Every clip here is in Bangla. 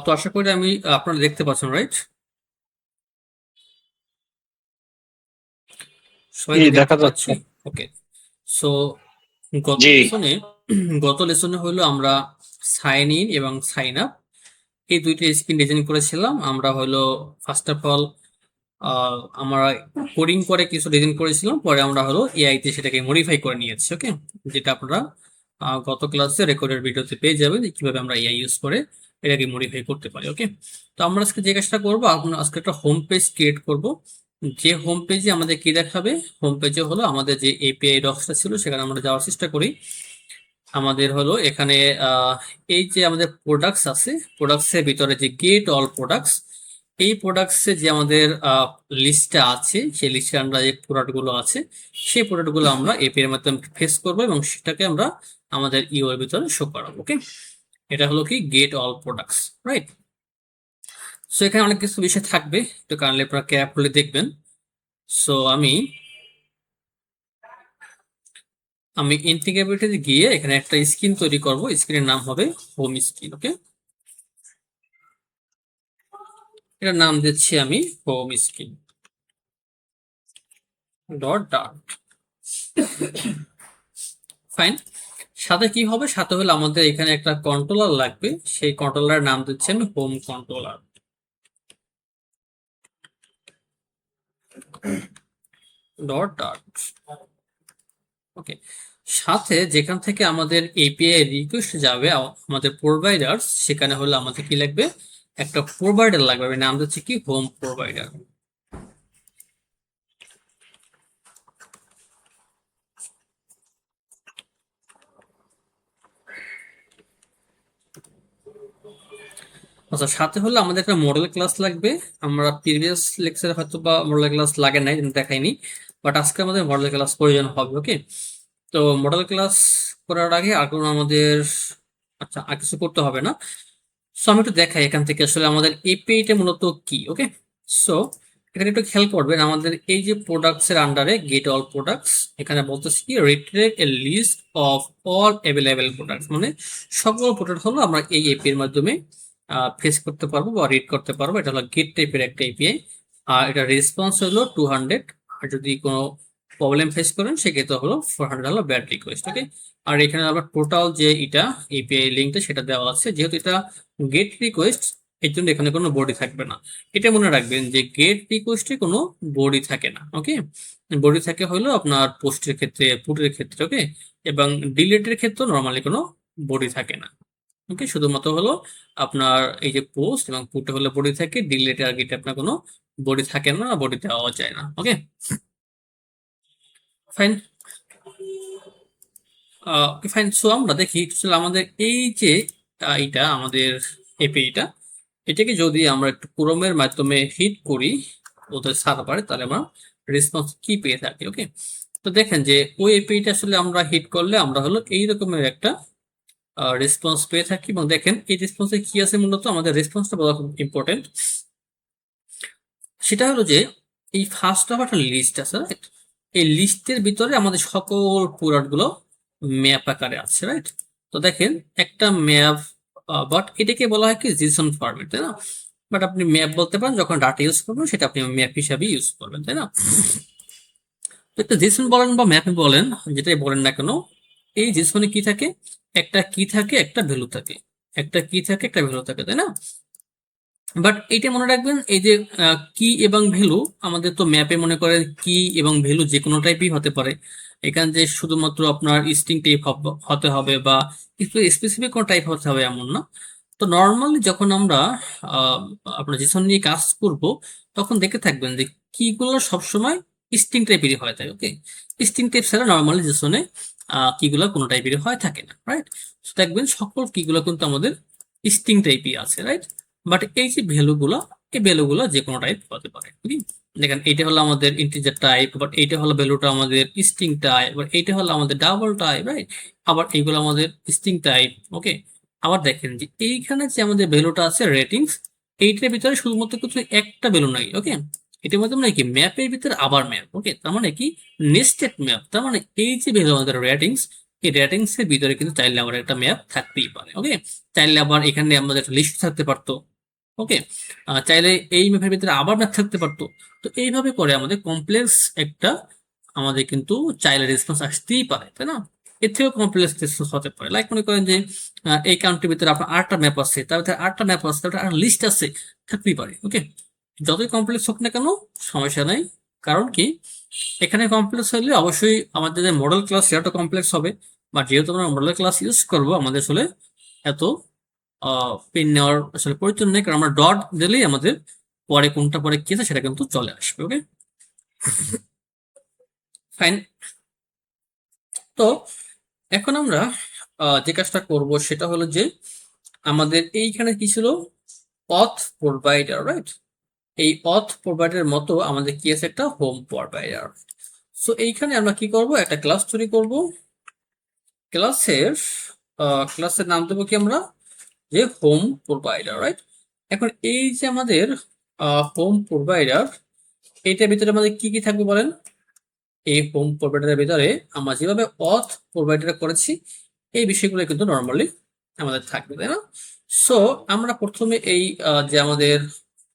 তো আশা করি আমি আপনারা দেখতে পাচ্ছেন, রাইট? সবাই জি, তো দেখতে দেখা পাচ্ছি। যাচ্ছে। ওকে। সো গত জি। লেসনে গত লেসনে হলো আমরা সাইন ইন এবং সাইন আপ এই দুইটা স্ক্রিন ডিজাইন করেছিলাম। আমরা হলো ফার্স্ট অফ অল আমরা কোডিং করে কিছু ডিজাইন করেছিলাম, পরে আমরা হলো এআই তে সেটাকে মডিফাই করে নিয়েছি। ওকে, যেটা আপনারা গত ক্লাসে রেকর্ডের ভিডিওতে পেয়ে যাবেন যে কিভাবে আমরা এআই ইউজ করে এটাকে মডিফাই করতে পারি। ওকে, তো আমরা আজকে যে কাজটা করবো, আমরা আজকে একটা হোম পেজ ক্রিয়েট করব। যে হোম পেজে আমাদের কি দেখাবে, হোম পেজে হলো আমাদের যে এপিআই ডক্সটা ছিল সেখানে আমরা যাওয়ার চেষ্টা করি। আমাদের হলো এখানে আহ, এই যে আমাদের প্রোডাক্টস আছে, প্রোডাক্টসের ভিতরে যে গেট অল প্রোডাক্টস, এই প্রোডাক্টসে যে আমাদের লিস্টটা আছে, সেই লিস্টে আমরা যে প্রোডাক্টগুলো আছে সেই প্রোডাক্টগুলো আমরা এপি এর মাধ্যমে ফেস করবো এবং সেটাকে আমরা আমাদের ইউ এর ভিতরে শো করাবো। ওকে, এটা হলো কি gate all products, right? So এখানে অনেক কিছু বিষয় থাকবে, একটু কাইন্ডলি আপনারা কেয়ারফুলি দেখবেন। সো আমি আমি ইন্টিগ্রেবিলিটিতে গিয়ে এখানে একটা স্ক্রিন তৈরি করব, স্ক্রিনের নাম হবে হোম স্ক্রিন। ওকে, এটার নাম দিচ্ছি আমি home screen dot dart. Fine. সাথে কি হবে, সাথে হলো আমাদের এখানে একটা কন্ট্রোলার লাগবে, সেই কন্ট্রোলারের নাম দিচ্ছি আমি হোম কন্ট্রোলার ডট ডার্ট। ওকে, সাথে যেখান থেকে আমাদের এপিআই রিকোয়েস্ট যাবে আমাদের প্রোভাইডার, সেখানে হলো আমাদের কি লাগবে, একটা প্রোভাইডার লাগবে। আমি নাম দিচ্ছি কি হোম প্রোভাইডার। আচ্ছা, সাথে হলো আমাদের একটা মডেল ক্লাস লাগবে। আমরা প্রিভিয়াস লেকচারে হয়তো বা মডেল ক্লাস লাগে নাই, দেখাইনি, বাট আজকে আমাদের মডেল ক্লাস প্রয়োজন হবে। ওকে, তো মডেল ক্লাস করার আগে আর কোনো আমাদের, আচ্ছা, আর কিছু করতে হবে না। সো আমি একটু দেখাই এখান থেকে আসলে আমাদের এপিআইটা মূলত কি। ওকে, সো এখানে একটু খেয়াল করবেন, আমাদের এই যে প্রোডাক্টস এর আন্ডারে গেট অল প্রোডাক্টস, এখানে বলতেছি কি retrieve a list of all available products, মানে সকল প্রোডাক্ট হলো আমরা এই এপি এর মাধ্যমে ফেস করতে পারবো বা রিড করতে পারবো। এটা হলো গেট টাইপের একটা এপিআই। আর এটা রেসপন্স হলো 200, আর যদি কোনো প্রবলেম ফেস করেন সেক্ষেত্রে হলো 400 হলো ব্যাড রিকোয়েস্ট। ওকে, আর এখানে আবার টোটাল যে এটা এপিআই লিঙ্কটা সেটা দেওয়া আছে, যেহেতু এটা গেট রিকোয়েস্ট, এর জন্য এখানে কোনো বডি থাকবে না। এটা মনে রাখবেন যে গেট রিকোয়েস্টে কোনো বডি থাকে না। ওকে, বডি থাকে হলো আপনার পোস্টের ক্ষেত্রে, পুটের ক্ষেত্রে। ওকে, এবং ডিলেটের ক্ষেত্রে নর্মালি কোনো বডি থাকে না। ওকে, শুধুমাত্র হলো আপনার এই যে পোস্ট এবং পুটে হলে বডি থাকে, ডিলেটে আর গেটে আপনার কোনো বডি থাকে না, বডি দেওয়া যায় না। ওকে, ফাইন। ফাইন, সো আমরা দেখি আসলে আমাদের এই যে এইটা আমাদের এপিআইটা, এটাকে যদি আমরা একটু ক্রোমের মাধ্যমে হিট করি ওদের সার্ভারে, তাহলে আমরা রেসপন্স কি পেয়ে থাকি। ওকে, তো দেখেন যে ওই এপিআইটা আসলে আমরা হিট করলে আমরা হলো এই রকমের একটা রেসপন্স পেয়ে থাকি। এবং দেখেন এই রেসপন্সে কি আছে, মূলত আমাদের রেসপন্সটা বলা খুব ইম্পর্টেন্ট। সেটা হলো যে এই ফার্স্ট অফ একটা লিস্ট আছে, রাইট? এই লিস্টের ভিতরে আমাদের সকল প্রোডাক্ট গুলো ম্যাপ আকারে আছে, রাইট? তো দেখেন একটা ম্যাপ, বাট এটাকে বলা হয় কি জিসন ফরম্যাট, তাই না? বাট আপনি ম্যাপ বলতে পারেন, যখন ডাটা ইউজ করবেন সেটা আপনি ম্যাপ হিসাবে ইউজ করবেন, তাই না? তো একটা জিসন বলেন বা ম্যাপে বলেন, যেটাই বলেন না কেন, এই জিসনে কি থাকে, একটা কি থাকে, একটা ভ্যালু থাকে, একটা কি থাকে, একটা ভ্যালু থাকে, তাই না? বাট এইটা মনে রাখবেন, এই যে কি এবং ভ্যালু, আমাদের তো ম্যাপে মনে করেন কি এবং ভ্যালু যে কোনো টাইপই হতে পারে। এখানে যে শুধুমাত্র আপনার স্ট্রিং টাইপ হতে হবে বা স্পেসিফিক কোনো টাইপ হতে হবে এমন না। তো নর্মালি যখন আমরা আহ, আপনার জিসন নিয়ে কাজ করব, তখন দেখে থাকবেন যে কিগুলো সবসময় স্ট্রিং টাইপেরই হয় থাকে। ওকে, স্ট্রিং টাইপ ছাড়া নর্মালি জিসনে কিগুলো কোনো টাইপেরই হয় থাকে না, রাইট? দেখবেন সকল কিগুলো কিন্তু আমাদের স্ট্রিং টাইপই আছে, রাইট? বাট এই যে ভ্যালুগুলো, এই ভ্যালুগুলো যে কোনো টাইপ হতে পারে। দেখেন এইটা হলো আমাদের ইন্টিজার টাইপ, বাট এইটা হলো ভ্যালুটা আমাদের স্ট্রিং টাইপ, বাট এইটা হলো আমাদের ডাবল টাইপ, রাইট? আবার এইগুলো আমাদের স্ট্রিং টাইপ। ওকে, আবার দেখেন যে এইখানে যে আমাদের ভ্যালুটা আছে রেটিংস, এইটার ভিতরে শুধুমাত্র কিছু একটা ভ্যালু নাই। ওকে, এটার মধ্যে মানে কি ম্যাপের ভিতরে আবার ম্যাপ। ওকে, তার মানে কি নেস্টেড ম্যাপ। তার মানে এই যে ভ্যালু আমাদের রেটিংস, এই রেটিংস এর ভিতরে কিন্তু চাইলে আমার একটা ম্যাপ থাকতেই পারে। ওকে, চাইলে আবার এখানে আমাদের একটা লিস্ট থাকতে পারতো। ওকে, চাইলে এই ম্যাপের ভিতরে আবার ম্যাপ থাকতে পারতো। তো এইভাবে করে আমাদের কমপ্লেক্স একটা আমাদের কিন্তু চাইলে রেসপন্স আসতেই পারে, তাই না? এর থেকেও কমপ্লেক্স রেসপন্স হতে পারে। লাইক মনে করেন যে এই কাউন্ট্রির ভিতরে আপনার 8টা ম্যাপ আছে, তার ভিতরে 8টা ম্যাপ আছে, তার ভিতরে লিস্ট আছে, থাকতেই পারে। ওকে, যতই কমপ্লেক্স হোক না কেন সমস্যা নাই। কারণ কি, এখানে কমপ্লেক্স হলে অবশ্যই আমাদের যে মডেল ক্লাস সেটা কমপ্লেক্স হবে। বাট যেহেতু আমরা মডেল ক্লাস ইউজ করবো, আমাদের আসলে এত পিন নেওয়ার আসলে প্রয়োজন নেই, কারণ আমরা ডট দিলেই আমাদের পরে কোনটা পরে কি আছে সেটা কিন্তু চলে আসবে। ওকে, ফাইন। তো এখন আমরা যে কাজটা করব সেটা হলো যে আমাদের এইখানে কি ছিল, অথ প্রোভাইডার, রাইট? এই অথ প্রোভাইডার মতো আমাদের কি আছে, একটা হোম প্রোভাইডার। সো এইখানে আমরা কি করব, একটা ক্লাস তৈরি করব। ক্লাসের ক্লাসের নাম দেবো কি আমরা, যে হোম প্রোভাইডার, রাইট? এখন এই যে আমাদের হোম প্রোভাইডার, এইটার ভিতরে আমাদের কি কি থাকবে বলেন? এই হোম প্রোভাইডারের ভিতরে আমরা যেভাবে অথ প্রোভাইডার করেছি এই বিষয়গুলো কিন্তু নর্মালি আমাদের থাকবে, তাই না? সো আমরা প্রথমে এই যে আমাদের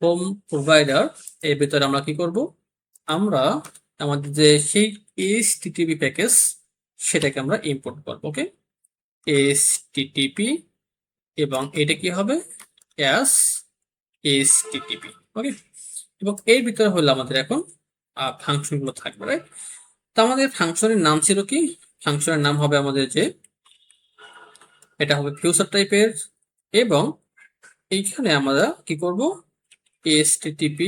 হোম প্রোভাইডার এর ভিতরে আমরা কি করব, আমরা আমাদের যে সেই এইচটিটিপি প্যাকেজ সেটাকে আমরা ইম্পোর্ট করব। ওকে, এইচটিটিপি, এবং এটা কি হবে, অ্যাস এইচটিটিপি। ওকে, এবং এর ভিতরে হলো আমাদের এখন ফাংশন গুলো থাকবে, রাইট? তো আমাদের ফাংশনের নাম ছিল কি, ফাংশনের নাম হবে আমাদের যে এটা হবে ফিউচার টাইপের, এবং এইখানে আমরা কি করব, http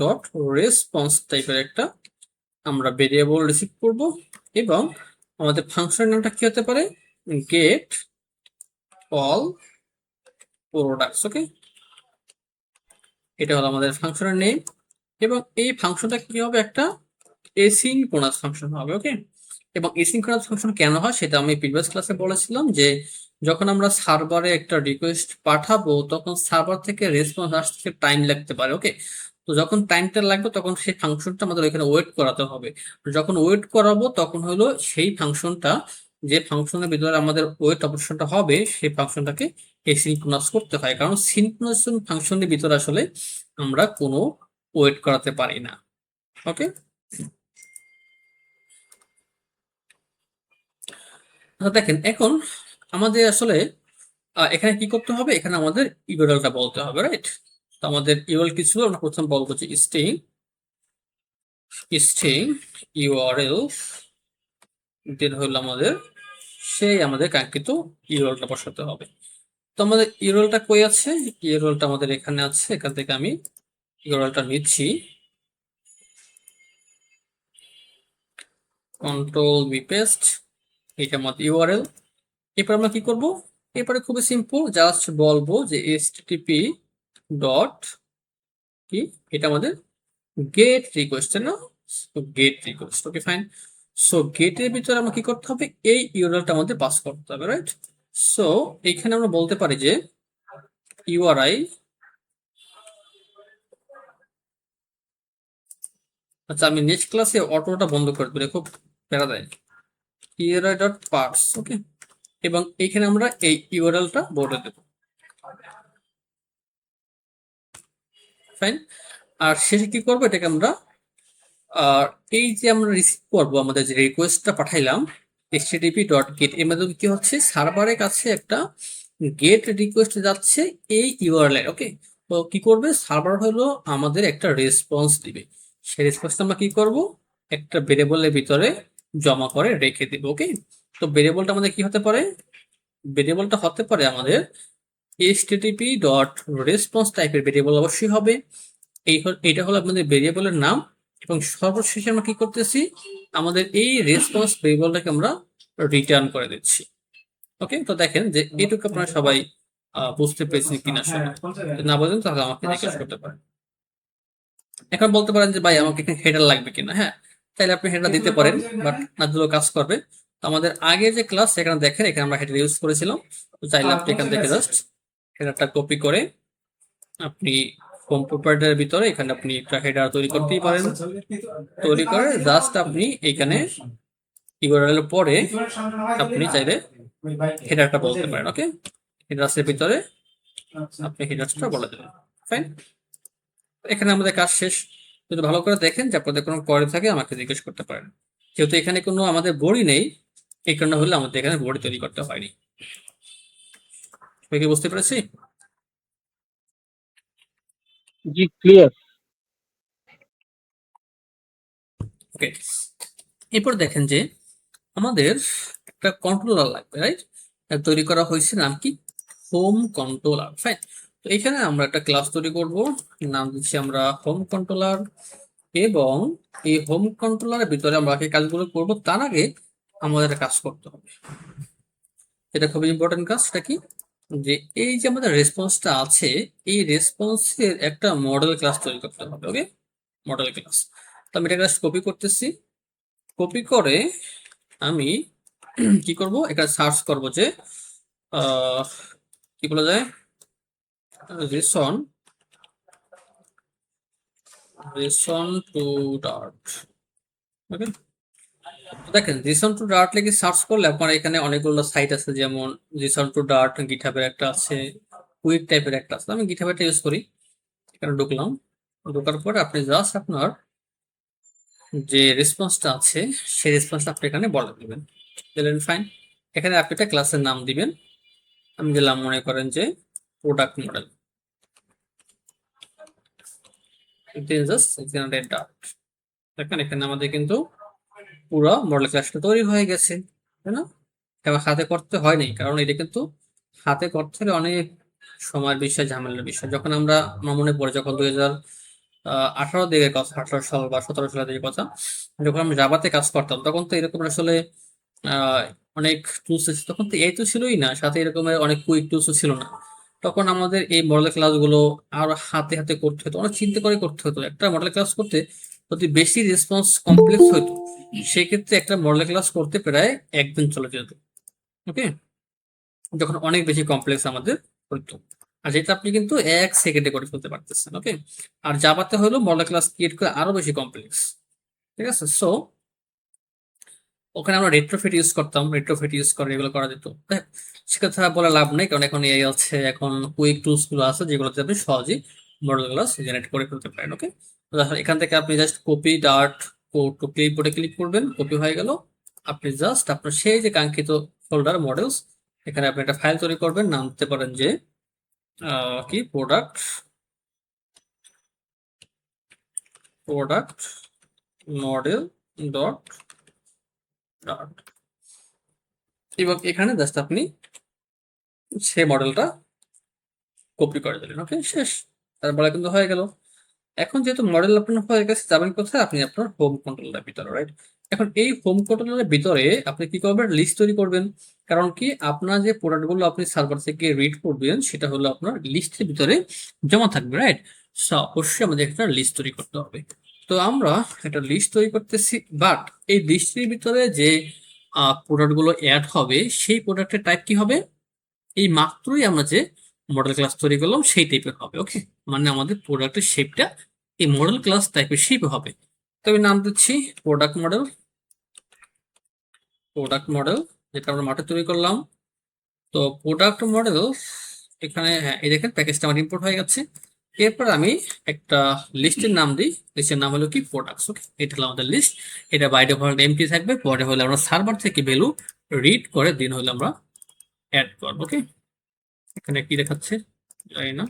ডট রেসপন্স টাইপের একটা আমরা ভেরিয়েবল রিসিভ করব, এবং আমাদের ফাংশনের নামটা কি হতে পারে, গেট অল প্রোডাক্টস। ওকে, এটা হলো আমাদের ফাংশনের নেম, এবং এই ফাংশনটা কি হবে, একটা এসিনক্রোনাস ফাংশন হবে। ওকে, এবং এসিনক্রোনাস ফাংশন কেন হয় সেটা আমি প্রিভিয়াস ক্লাসে বলেছিলাম, যে যখন আমরা সার্ভারে একটা রিকোয়েস্ট পাঠাবো তখন সার্ভার থেকে রেসপন্স আসতে টাইম লাগতে পারে। ওকে, তো যখন টাইমটা লাগবে তখন সেই ফাংশনটা আমাদের ওইখানে ওয়েট করাতে হবে। যখন ওয়েট করাবো তখন হলো সেই ফাংশনটা, যে ফাংশনের ভিতরে আমাদের ওয়েট অপারেশনটা হবে সেই ফাংশনটাকে এসিনক্রোনাস করতে হয়, কারণ সিনক্রোনাস ফাংশনের ভিতরে আসলে আমরা কোনো ওয়েট করাতে পারি না। ওকে, দেখেন এখন আমাদের আসলে এখানে কি করতে হবে, এখানে আমাদের ইউআরএলটা বলতে হবে, রাইট? তো আমাদের ইউআরএল কি ছিল, আমরা প্রথম বলবো যে স্ট্রিং স্ট্রিং ইউআরএল, দেন হলো আমাদের সেই আমাদের কাঙ্ক্ষিত ইউআরএলটা বসাতে হবে। তো আমাদের ইউআরএলটা কই আছে, ইউআরএলটা আমাদের এখানে আছে, এখান থেকে আমি ইউআরএলটা নিচ্ছি, কন্ট্রোল ভি পেস্ট, এটা আমাদের ইউআরএল। এরপর আমরা কি করব, এরপরে খুবই সিম্পল, জাস্ট বলবো যে http ডট কি, এটা আমাদের গেট রিকোয়েস্ট, না? Gate request. Okay, fine. So গেটের ভিতরে আমরা কি করতে হবে, এই ইউআরএলটা আমাদের পাস করতে হবে, রাইট? সো এখানে আমরা বলতে পারি যে ইউআরআই, আচ্ছা আমি নেক্সট ক্লাসে অটোটা বন্ধ করে দেবো, খুব প্যারা দেয়, ইউআরআই ডট পার্টস। ওকে, এবং এখানে আমরা এই ইউআরএলটা বলে দেবো, ফাইন। আর শেষে কি করবো, এটাকে আমরা আর এই যে আমরা রিসিভ করবো আমাদের যে রিকোয়েস্টটা পাঠাইলাম http ডট গেট, এর মাধ্যমে কি হচ্ছে, সার্ভারের কাছে একটা গেট রিকোয়েস্ট যাচ্ছে এই ইউআরএল এর। ওকে, তো কি করবে, সার্ভার হলো আমাদের একটা রেসপন্স দিবে, সেই রেসপন্সটা আমরা কি করব, একটা ভেরিয়েবলের ভিতরে জমা করে রেখে দিব। ওকে, তো ভেরিয়েবলটা আমাদের কি হতে পারে, ভেরিয়েবলটা হতে পারে আমাদের http ডট রেসপন্স টাইপের ভেরিয়েবল অবশ্যই হবে। এইটা হলো আপনাদের ভেরিয়েবলের নাম, এবং সর্বশেষে আমরা কি করতেছি, আমাদের এই রেসপন্স ভেরিয়েবলটাকে আমরা রিটার্ন করে দিচ্ছি। ওকে, তো দেখেন যে এটুকু আপনারা সবাই বুঝতে পেরেছেন কিনা, আসলে যদি না বোঝেন তাহলে আমাকে জিজ্ঞেস করতে পারেন। এখন বলতে পারেন যে ভাই আমাকে এখানে হেডার লাগবে কিনা, হ্যাঁ তাহলে আপনি হেডার দিতে পারেন, বাট না দিলেও কাজ করবে। তো আমাদের আগে যে ক্লাস সেখানে দেখেন, এখানে আমরা হেডার ইউজ করেছিলাম, তো চাইলে আপনি এখান থেকে জাস্ট হেডারটা কপি করে আপনি হোম প্রোপাইটারের ভিতরে এখানে আপনি একটা হেডার তৈরি করতেই পারেন, তৈরি করে জাস্ট আপনি এখানে ইউআরএল পরে আপনি চাইলে হেডারটা বলতে পারেন। ওকে, হেডার্সের ভিতরে আপনি হেডার্সটা বলে দেবেন। ফাইন, এখানে আমাদের কাজ শেষ। যদি ভালো করে দেখেন যে আপনাদের কোনো কোয়ারি থাকে আমাকে জিজ্ঞেস করতে পারেন। যেহেতু এখানে কোনো আমাদের বডি নেই, এই কারণে হলে আমাদের এখানে বডি তৈরি করতে হয়নি। কি বুঝতে পেরেছি? জি, ক্লিয়ার। ওকে, এরপর দেখেন যে আমাদের একটা কন্ট্রোলার লাগবে, রাইট? তৈরি করা হয়েছে, নাম কি? Home controller. ফাইন, তো এখানে আমরা একটা ক্লাস তৈরি করব, নাম দিচ্ছি আমরা হোম কন্ট্রোলার। এবং এই হোম কন্ট্রোলারের ভিতরে আমরা এই কাজগুলো করব, তার আগে আমাদের একটা কাজ করতে হবে। এটা খুবই ইম্পর্টেন্ট কাজ। সেটা কি? যে এই যে আমাদের রেসপন্সটা আছে, এই রেসপন্সের একটা মডেল ক্লাস তৈরি করতে হবে। ওকে, মডেল ক্লাস। তো আমি এটা কপি করতেছি। কপি করে আমি কি করব, এটা সার্চ করব যে কি বলা যায়, রেসন রেসন টু ডার্ট। ওকে, দেখেন রিসন টু ডার্ট লিখে সার্চ করলে আপনার এখানে অনেকগুলো সাইট আছে, যেমন রিসন টু ডার্ট, গিটহাবের একটা আছে, কুইক টাইপের একটা আছে। আমি গিটহাবেরটা ইউজ করি। এখানে ঢুকলাম, ঢোকার পরে আপনি জাস্ট আপনার যে রেসপন্সটা আছে সেই রেসপন্সটা আপনি এখানে বলে দিবেন। দিলেন, ফাইন। এখানে আপনি একটা ক্লাসের নাম দিবেন। আমি দিলাম, মনে করেন যে product model. Just generate dart. দেখেন এখানে আমাদের কিন্তু পুরো মডেল ক্লাসটা তৈরি হয়ে গেছে, তাই না? এবার হাতে করতে হয়নি, কারণ এটা কিন্তু হাতে করতে হলে অনেক সময়ের বিষয়, ঝামেলার বিষয়। যখন আমরা, আমার মনে পড়ে যখন 2018 দিকের কথা, 18 সাল বা 17 সালের দিকের কথা, যখন আমি জাভাতে কাজ করতাম, তখন তো এরকম আসলে আহ, অনেক টুলস, তখন তো এই তো ছিলই না, সাথে এরকমের অনেক কুইক টুলসও ছিল না। তখন আমাদের এই মডেল ক্লাসগুলো আরো হাতে হাতে করতে হতো, অনেক চিন্তা করে করতে হতো। একটা মডেল ক্লাস করতে যদি বেশি রেসপন্স কমপ্লেক্স হতো, সেক্ষেত্রে একটা মডেল ক্লাস করতে প্রায় একদিন চলে যেত। ওকে, যখন অনেক বেশি কমপ্লেক্স আমাদের হতো। আর যেটা আপনি কিন্তু 1 সেকেন্ডে করে ফেলতে পারতেছেন। ওকে, আর জাভাতে হলো মডেল ক্লাস ক্রিয়েট করে আরো বেশি কমপ্লেক্স। ঠিক আছে, সো ওখানে আমরা রেট্রোফিট ইউজ করতাম, রেট্রোফিট ইউজ করে এগুলো করা যেত। সেকথা বলে লাভ নেই, কারণ এখন এআই আছে, এখন কুইক টুলস গুলো আছে, যেগুলোতে আপনি সহজেই মডেল ক্লাস জেনারেট করে ফেলতে পারেন। ওকে, এখান থেকে আপনি জাস্ট কপি ডার্ট টু ক্লিপবোর্ডে ক্লিক করবেন, কপি হয়ে গেল। আপনি জাস্ট আপনার সেই যে কাঙ্ক্ষিত ফোল্ডার মডেলস, এখানে আপনি একটা ফাইল তৈরি করবেন, নাম দিতে পারেন যে কি product product model dot dart. এবং এখানে জাস্ট আপনি সেই মডেলটা কপি করে দিলেন। ওকে, শেষ। তারপরে কিন্তু হয়ে গেল। এখন যেহেতু মডেল আপনার হয়ে গেছে, যাবেন কোথায়? আপনি আপনার হোম কন্ট্রোলারের ভিতরে, রাইট? এখন এই হোম কন্ট্রোলারের ভিতরে আপনি কি করবেন? লিস্ট তৈরি করবেন। কারণ কি, আপনার যে প্রোডাক্টগুলো আপনি সার্ভার থেকে রিড করবেন, সেটা হলো আপনার লিস্টের ভিতরে জমা থাকবে, রাইট? সো অবশ্যই আমাদের একটা লিস্ট তৈরি করতে হবে। তো আমরা একটা লিস্ট তৈরি করতেছি, বাট এই লিস্টের ভিতরে যে প্রোডাক্টগুলো অ্যাড হবে, সেই প্রোডাক্টের টাইপ কি হবে? এই মাত্রই আমরা যে মডেল ক্লাস তৈরি করলাম সেই টাইপের হবে। ওকে, মানে আমাদের প্রোডাক্টের শেপটা এই মডেল ক্লাস টাইপের শেপ হবে। তো আমি নাম দিচ্ছি প্রোডাক্ট মডেল। প্রোডাক্ট মডেল যেটা আমরা মাঠে তৈরি করলাম। তো প্রোডাক্ট মডেল এখানে, হ্যাঁ, এই দেখেন প্যাকেজটা আমার ইম্পোর্ট হয়ে গেছে। এরপর আমি একটা লিস্টের নাম দিই। লিস্টের নাম হলো কি? প্রোডাক্টস। ওকে, এটা হলো আমাদের লিস্ট। এটা বাই ডিফল্ট এমটি থাকবে, পরে হলে আমরা সার্ভার থেকে ভ্যালু রিড করে দিন হলে আমরা অ্যাড করবো। ওকে, এখানে কি দেখাচ্ছে জানি না।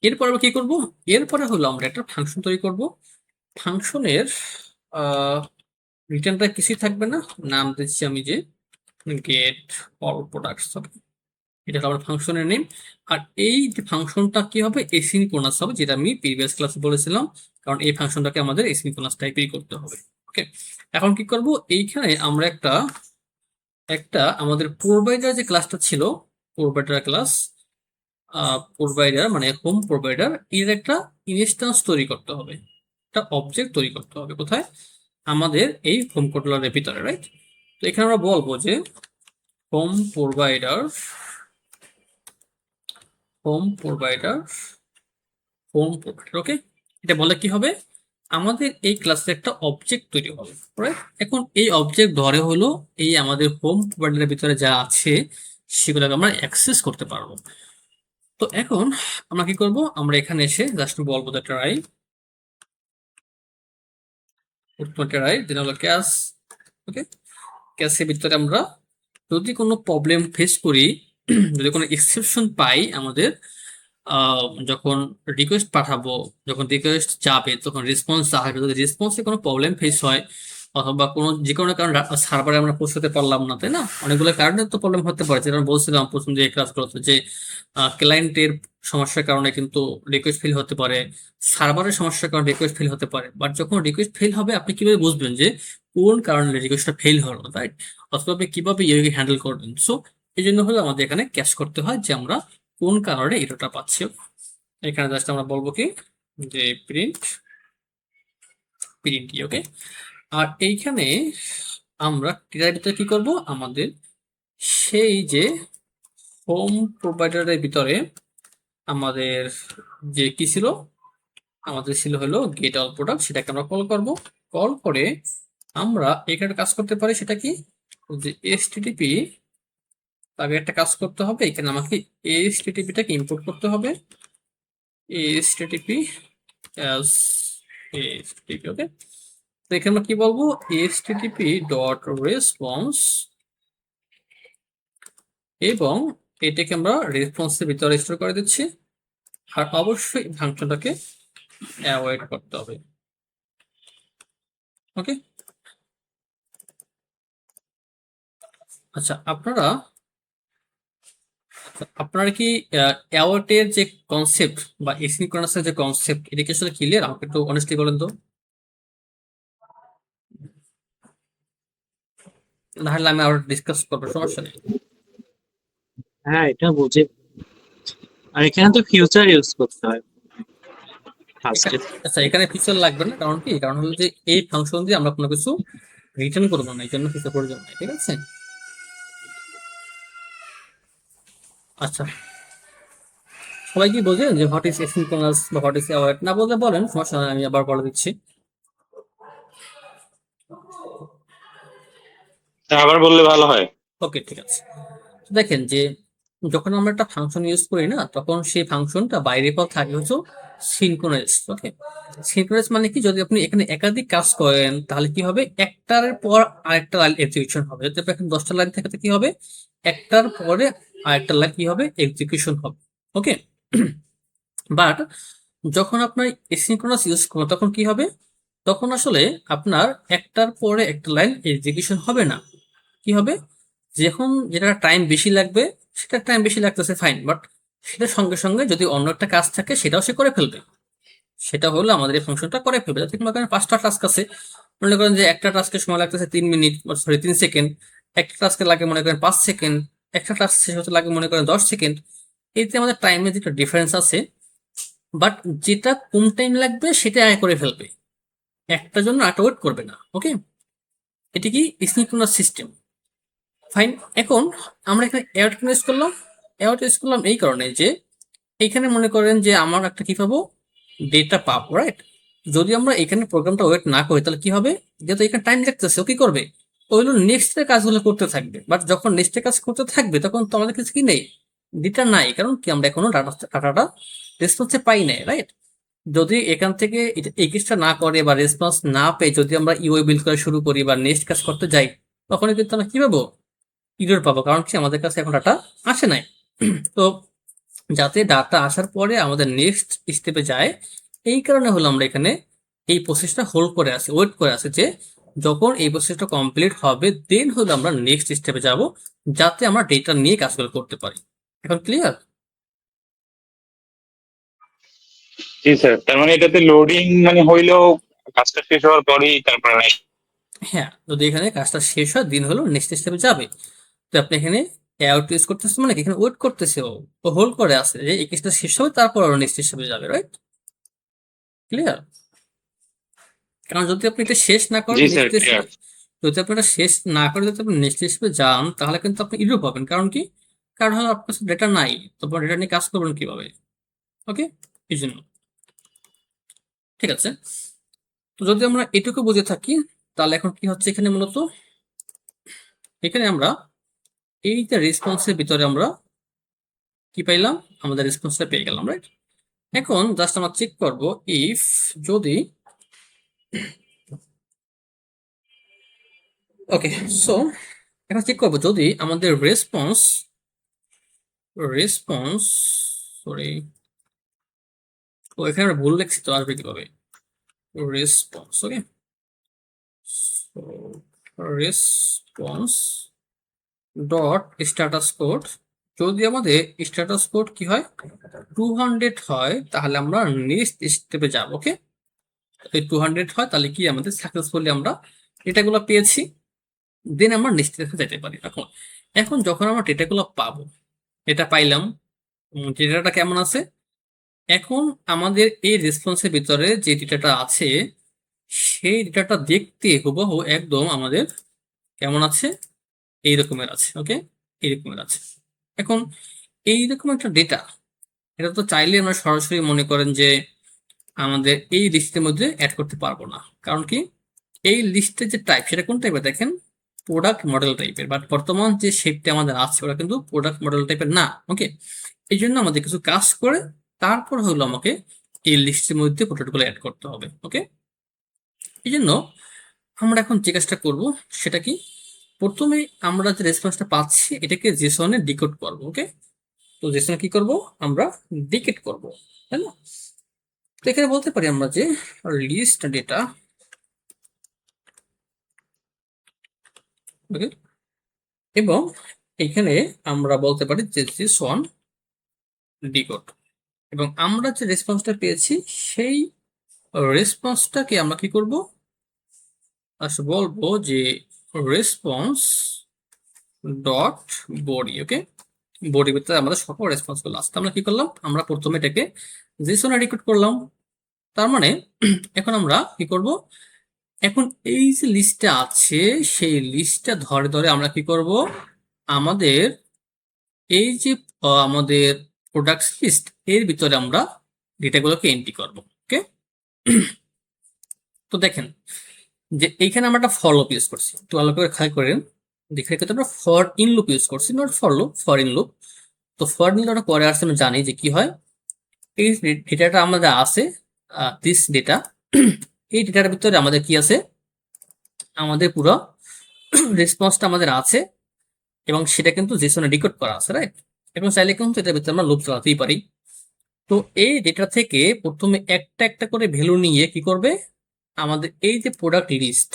এরপর আমরা কি করব? এরপরে হলো আমরা একটা ফাংশন তৈরি করব। ফাংশনের রিটার্ন টাইপ কিছুই থাকবে না, নাম দিচ্ছি আমি যে গেট অল প্রোডাক্টস। এটা হলো আমার ফাংশনের নেম। আর এই যে ফাংশনটা কি হবে? এসিনক্রোনাস হবে, যেটা আমি প্রিভিয়াস ক্লাসে বলেছিলাম, কারণ এই ফাংশনটাকে আমাদের এসিনক্রোনাস টাইপেরই করতে হবে। ওকে, এখন কি করব? এইখানে আমরা একটা একটা আমাদের প্রোভাইডার যে ক্লাসটা ছিল, প্রোভাইডার ক্লাস, প্রোভাইডার মানে হোম প্রোভাইডার, এর একটা ইনস্ট্যান্স তৈরি করতে হবে, একটা অবজেক্ট তৈরি করতে হবে। কোথায়? আমাদের এই হোম কন্ট্রোলারের ভিতরে, রাইট? তো এখানে আমরা বলবো যে home provider, home provider, home provider. Okay, এটা বলে কি হবে? আমাদের এই ক্লাসে একটা অবজেক্ট তৈরি হবে, রাইট? এখন এই অবজেক্ট ধরে হলো এই আমাদের হোম প্রোভাইডারের ভিতরে যা আছে সেগুলোকে আমরা অ্যাক্সেস করতে পারবো। তো এখন আমরা কি করব, আমরা এখানে এসে জাস্ট বলবো ট্রাই ট্রাই দেন হলো ক্যাশ। ওকে, ক্যাশের ভিতরে আমরা যদি কোনো প্রবলেম ফেস করি, যদি কোনো এক্সেপশন পাই আমাদের যখন রিকোয়েস্ট পাঠাবো, যখন রিকোয়েস্ট যাবে তখন রেসপন্স আসবে, যদি রেসপন্সে কোনো প্রবলেম ফেস হয় অথবা কোনো যে কোনো কারণে সার্ভারে আমরা পৌঁছতে পারলাম না, তাই না? অনেকগুলো কারণে তো প্রবলেম হতে পারে, যেটা আমি বলছিলাম প্রথম যে ক্লাসগুলোতে, যে ক্লায়েন্টের সমস্যার কারণে কিন্তু রিকোয়েস্ট ফেল হতে পারে, সার্ভারের সমস্যার কারণে রিকোয়েস্ট ফেল হতে পারে। বাট যখন রিকোয়েস্ট ফেল হবে আপনি কিভাবে বুঝবেন যে কোন কারণে রিকোয়েস্টটা ফেল হলো, রাইট? অথবা আপনি কিভাবে ইউকে হ্যান্ডেল করবেন? সো এই জন্য হলো আমাদের এখানে ক্যাচ করতে হয় যে আমরা কোন কারণে এররটা পাচ্ছি। এখানে জাস্ট আমরা বলবো কি যে প্রিন্ট প্রিন্ট, ওকে। আর এইখানে আমরা এটার ভিতরে কি করব, আমাদের সেই যে হোম প্রোভাইডারের ভিতরে আমাদের যে কি ছিল, আমাদের ছিল হলো গেট অল প্রোডাক্ট, সেটাকে আমরা কল করব। কল করে আমরা এখানে কাজ করতে পারি, সেটা কি যে এসটিটিপি, আগে একটা কাজ করতে হবে, এখানে আমাকে এসটিটিপিটাকে ইম্পোর্ট করতে হবে, এসটিটিপি অ্যাজ এসটিটিপি, ওকে। তো এখানে আমরা কি বলবো, এসটিটিপি ডট রেসপন্স, এবং এটাকে আমরা রেসপন্সের ভিতরে স্টোর করে দিচ্ছি। আর অবশ্যই ফাংশনটাকে অ্যাভয়েড করতে হবে, ওকে। আচ্ছা, আপনারা কি অ্যাওয়ার্টের যে কনসেপ্ট বা এসিনক্রোনাসের যে কনসেপ্ট, এটা কি আসলে ক্লিয়ার? আমাকে একটু অনেস্টলি বলেন তো, না হলে আমি আবার ডিসকাস করবো, সমস্যা নেই। হ্যাঁ, এটা বুঝে। আর এখানে তো ফিউচার ইউজ করতে হয় ফার্স্টে। আচ্ছা, এখানে ফিচার লাগবে না, কারণ কি, কারণ হলো যে এই ফাংশন দিয়ে আমরা কোনো কিছু রিটার্ন করবো না, এই জন্য ফিচার প্রয়োজন নাই, ঠিক আছে? আচ্ছা, সবাই কি বোঝেন যে হোয়াট ইজ এসিনক্রোনাস বা হোয়াট ইজ অ্যাওয়ার্ড? না বললে বলেন, সমস্যা নাই, আমি আবার বলে দিচ্ছি। আবার বললে ভালো হয়। ওকে, ঠিক আছে। তো দেখেন যে যখন আমরা একটা ফাংশন ইউজ করি না, তখন সেই ফাংশনটা বাই ডিফল্ট থাকে হচ্ছে সিনক্রোনাইজ, ওকে। সিনক্রোনাইজ মানে কি, যদি আপনি এখানে একাধিক কাজ করেন তাহলে কি হবে, একটার পর আরেকটা লাইন এক্সিকিউশন হবে। যদি আপনার এখানে 10টা লাইন থাকে তো কি হবে, একটার পরে আরেকটা লাইন কি হবে, এক্সিকিউশন হবে, ওকে। বাট যখন আপনার এসিনক্রোনাস ইউজ করবেন তখন কি হবে, তখন আসলে আপনার একটার পরে একটা লাইন এক্সিকিউশন হবে না। কি হবে, যখন যেটা টাইম বেশি লাগবে, সেটা টাইম বেশি লাগতেছে ফাইন, বাট সেটা সঙ্গে সঙ্গে যদি অন্য একটা কাজ থাকে সেটাও সে করে ফেলবে। সেটা হলো আমাদের এই ফাংশনটা করে ফেলবে। যাতে মনে করেন 5টা টাস্ক আছে, মনে করেন যে একটা টাস্কের সময় লাগতেছে 3 মিনিট, সরি 3 সেকেন্ড, একটা টাস্কে লাগে মনে করেন 5 সেকেন্ড, একটা টাস্ক শেষ হতে লাগে মনে করেন 10 সেকেন্ড। এতে আমাদের টাইমের যেটা ডিফারেন্স আছে, বাট যেটা কম টাইম লাগবে সেটা আয় করে ফেলবে, একটার জন্য আরেকটা ওয়েট করবে না, ওকে। এটি কি সিনক্রোনাস সিস্টেম, ফাইন। এখন আমরা এখানে অ্যাড ইউজ করলাম, অ্যাড ইউজ করলাম এই কারণে যে এখানে মনে করেন যে আমার একটা কি পাবো, ডেটা পাবো, রাইট? যদি আমরা এখানে প্রোগ্রামটা ওয়েট না করি তাহলে কি হবে, যেহেতু এখানে টাইম লাগতেছে, ও কি করবে, ওইগুলো নেক্সটের কাজগুলো করতে থাকবে। বাট যখন নেক্সটের কাজ করতে থাকবে তখন তো আমাদের কাছে কি নেই, ডেটা নাই, কারণ কি আমরা এখনো ডাটাটা রেসপন্সে পাই নাই, রাইট? যদি এখান থেকে এই কাজটা না করে বা রেসপন্স না পেয়ে যদি আমরা ইউআই বিল্ড করা শুরু করি বা নেক্সট কাজ করতে যাই, তখনই কিন্তু আমরা কি পাবো, ইরর পাবো, কারণ কি আমাদের কাছে এখন ডাটা আসে নাই। তো যাতে ডাটা আসার পরে আমাদের নেক্সট স্টেপে যায়, এই কারণে হলো আমরা এখানে এই প্রসেসটা হোল্ড করে আছি, ওয়েট করে আছি, যে যখন এই প্রসেসটা কমপ্লিট হবে দেন হলো আমরা নেক্সট স্টেপে যাব, যাতে আমরা ডেটা নিয়ে কাজগুলো করতে পারি। এখন ক্লিয়ার? জি স্যার, তার মানে এটাতে লোডিং মানে হইলেও কাজটা শেষ হওয়ার পরেই তারপরে হ্যাঁ, যদি এখানে কাজটা শেষ হয় দিন হলো নেক্সট স্টেপে যাবে। তো আপনি এখানে আউট ইউজ করতেছে মানে কি, এখানে ওয়েট করতেছে, ও হোল্ড করে আছে যে এই কাজটা শেষ হবে তারপর আরো নেক্সট স্টেপে যাবে, রাইট? ক্লিয়ার? কারণ যদি আপনি এটা শেষ না করেন জি স্যার নেক্সট ক্লিয়ার। স্টেপে, যদি আপনি এটা শেষ না করে যদি আপনি নেক্সট স্টেপে যান তাহলে কিন্তু আপনি ইরর পাবেন। কারণ কি, কারণ হলো আপনার কাছে ডেটা নাই, তারপর ডেটা নিয়ে কাজ করবেন কিভাবে, ওকে। এই জন্য, ঠিক আছে। তো যদি আমরা এটুকু বুঝে থাকি, তাহলে এখন কি হচ্ছে এখানে মূলত, এখানে আমরা এই যে রেসপন্সের ভিতরে আমরা কি পাইলাম, আমাদের রেসপন্সটা পেয়ে গেলাম, রাইট? এখন জাস্ট আমরা চেক করব ইফ, যদি, ওকে, সো এখন চেক করব যদি আমাদের রেসপন্স, রেসপন্স, সরি, ও এখানে আমরা ভুল লিখছি, তো আসবে কিভাবে রেসপন্স, ওকে, রেসপন্স ডট স্ট্যাটাস কোড, যদি আমাদের স্ট্যাটাস কোড কি হয় 200 হয়, তাহলে আমরা নেক্সট স্টেপে যাব, ওকে। যদি 200 হয় তাহলে কি আমাদের সাকসেসফুলি আমরা ডেটাগুলো পেয়েছি, দেন আমরা নেক্সট স্টেপে যেতে পারি। এখন এখন যখন আমরা ডেটাগুলো পাবো, এটা পাইলাম, ডেটাটা কেমন আছে, এখন আমাদের এই রেসপন্সের ভিতরে যে ডেটাটা আছে, সেই ডেটাটা দেখতে হুবহু একদম আমাদের কেমন আছে, এই রকমের আছে, ওকে, এই রকমের আছে। এখন এইরকম একটা ডেটা, এটা তো চাইলে আমরা সরাসরি মনে করেন যে আমাদের এই লিস্টের মধ্যে অ্যাড করতে পারবো না, কারণ কি এই লিস্টের যে টাইপ সেটা কোন টাইপের দেখেন, প্রোডাক্ট মডেল টাইপের, বাট বর্তমান যে শেপটা আমাদের আছে ওটা কিন্তু প্রোডাক্ট মডেল টাইপের না, ওকে। এই জন্য আমাদের কিছু কাজ করে তারপর হলো আমাকে এই লিস্টের মধ্যে প্রোডাক্টগুলো অ্যাড করতে হবে, ওকে। এই জন্য আমরা এখন যে কাজটা করবো সেটা কি, প্রথমে আমরা যে রেসপন্সটা পাচ্ছি এটাকে জেসনে ডিকোড করবো, ওকে। তো জেসনে কি করব, আমরা ডিকোড করব, তাই না? তো এখানে বলতে পারি আমরা যে লিস্ট ডেটা, ওকে, এবং এখানে আমরা বলতে পারি যে জেসন ডিকোড, এবং আমরা যে রেসপন্সটা পেয়েছি সেই রেসপন্সটাকে আমরা কি করব, আচ্ছা বলবো যে রেসপন্স ডট বডি, ওকে। বডির ভিতরে আমাদের সকল রেসপন্স গুলো আসছে, আমরা কি করলাম, আমরা প্রথমে এটাকে জেসনে ডিকোড করলাম। তার মানে এখন আমরা কি করব, এখন এই যে লিস্টটা আছে সেই লিস্টটা ধরে ধরে আমরা কি করব, আমাদের এই যে আমাদের প্রোডাক্টস লিস্ট এর ভিতরে আমরা ডেটাগুলোকে এন্ট্রি করব, ওকে। তো দেখেন যে এইখানে আমরা একটা ফর লুপ ইউজ করছি, একটু ভালো করে খেয়াল করেন, দেখে কিন্তু আমরা ফর ইন লুপ ইউজ করছি, not for loop, for in loop. তো ফর ইন লুপটা পরে আসছে, আমরা জানি যে কি হয়, এই ডেটাটা আমাদের আছে, দিস ডেটা, এই ডেটার ভিতরে আমাদের কি আছে, আমাদের পুরো রেসপন্সটা আমাদের আছে, এবং সেটা কিন্তু জেসনে ডিকোড করা আছে, রাইট? এবং চাইলে কিন্তু এটার ভিতরে আমরা লুপ চালাতেই পারি। তো এই ডেটা থেকে প্রথমে একটা একটা করে ভ্যালু নিয়ে কি করবে, আমাদের এই যে প্রোডাক্ট লিস্ট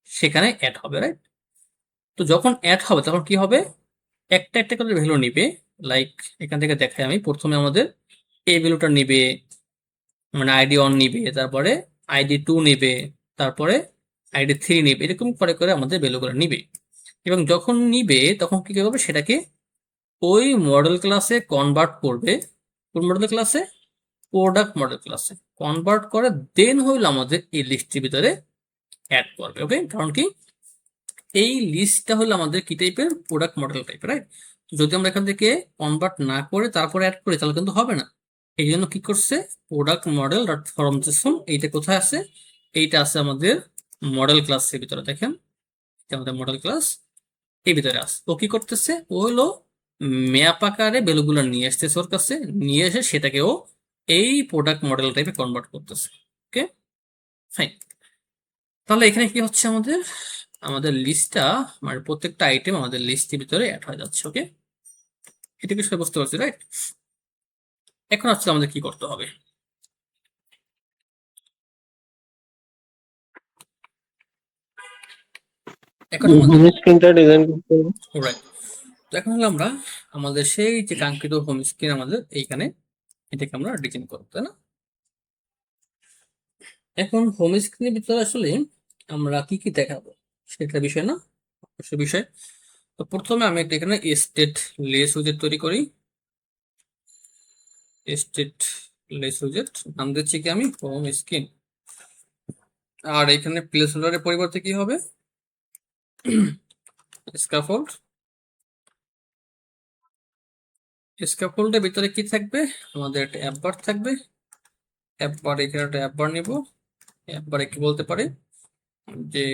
সেখানে অ্যাড হবে, রাইট? তো যখন অ্যাড হবে তখন কি হবে, একটা একটা করে ভ্যালু নিবে, লাইক এখান থেকে দেখাই আমি, প্রথমে আমাদের এই ভ্যালুটা নিবে, মানে আইডি 1 নিবে, তারপরে আইডি 2 নিবে, তারপরে আইডি 3 নিবে, এরকম করে করে আমাদের ভ্যালুগুলো নিবে। এবং যখন নিবে তখন কি করবে, সেটাকে ওই মডেল ক্লাসে কনভার্ট করবে, কোন মডেল ক্লাসে, প্রোডাক্ট মডেল ক্লাসে কনভার্ট করে দেন হইলো আমাদের এই লিস্টের ভিতরে অ্যাড করবে, ওকে। কারণ কি এই লিস্টটা হলো আমাদের কি টাইপের, প্রোডাক্ট মডেল টাইপের, রাইট? যদি আমরা এখান থেকে কনভার্ট না করে তারপরে অ্যাড করি তাহলে কিন্তু হবে না। এই জন্য কি করছে, product model dot form Jason, এইটা কোথায় আছে, এইটা আছে আমাদের মডেল ক্লাসের ভিতরে, দেখেন এটা আমাদের মডেল ক্লাস এই ভিতরে আছে। ও কি করতেছে, ও হলো ম্যাপ আকারে ভ্যালুগুলো নিয়ে আসতেছে ওর কাছে, নিয়ে এসে সেটাকে ও এই প্রোডাক্ট মডেল টাইপে কনভার্ট করতেছে, ওকে, ফাইন। তাহলে এখানে কি হচ্ছে, আমাদের আমাদের লিস্টটা, মানে প্রত্যেকটা আইটেম আমাদের লিস্টের ভিতরে অ্যাড হয়ে যাচ্ছে, ওকে। এটা কি সবাই বুঝতে পারছি, রাইট? এখন হচ্ছে আমাদের কি করতে হবে, এখন হোম স্ক্রিনটা ডিজাইন করতে হবে। রাইট, তো এখন হলো আমরা আমাদের সেই যে কাঙ্ক্ষিত হোম স্ক্রিন আমাদের এইখানে, এটাকে আমরা ডিজাইন করবো, তাই না? এখন হোম স্ক্রিনের ভিতরে আসলে আমরা কি কি দেখাবো সেটা বিষয় না, অবশ্যই বিষয়। তো প্রথমে আমি একটা এখানে স্টেট লেস উইজেট তৈরি করি, স্টেট লেস উইজেট নাম দিচ্ছি কি আমি হোম স্ক্রিন, আর এখানে প্লেস হোল্ডারের পরিবর্তে কি হবে, স্ক্যাফোল্ড। স্ক্যাফোল্ডের ভিতরে কি থাকবে, আমাদের একটা অ্যাপ বার থাকবে, অ্যাপ বার, এখানে একটা অ্যাপ বার নিব, এবারে কি বলতে পারি যে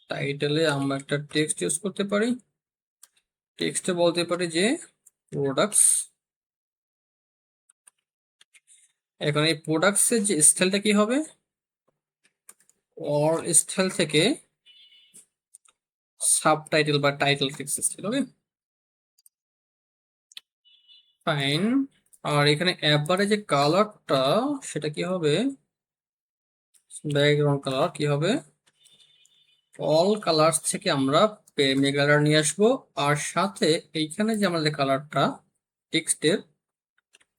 টাইটেলে আমরা একটা টেক্সট ইউজ করতে পারি। টেক্সটে বলতে পারি যে প্রোডাক্টস। এখন এই প্রোডাক্টস এর যে স্টাইলটা কি হবে, অর স্টাইল থেকে সাবটাইটেল বা টাইটেল টেক্সট স্টাইল। ওকে, ফাইন। আর এখানে এবারে যে কালারটা সেটা কি হবে, ব্যাকগ্রাউন্ড কালার কি হবে, অল কালার্স থেকে আমরা প্রেমে কালার নিয়ে আসবো। আর সাথে এইখানে যে আমাদের কালারটা টেক্সটের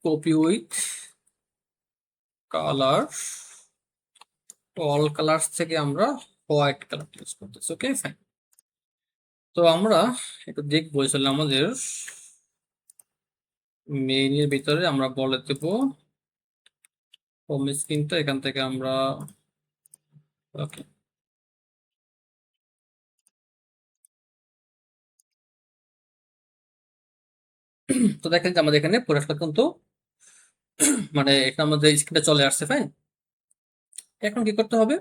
copy with colour, all colours থেকে আমরা হোয়াইট কালার ইউজ করতেছি। ওকে, ফাইন। তো আমরা একটু দেখবো আসলে আমাদের মেইনের ভিতরে আমরা বলে দেব হোম স্ক্রিনটা এখান থেকে আমরা, ওকে, তো দেখেন যে আমাদের এখানে পুরোটা কিন্তু মানে এখানে আমাদের স্ক্রিনটা চলে আসছে। ফাইন, এখন কি করতে হবে,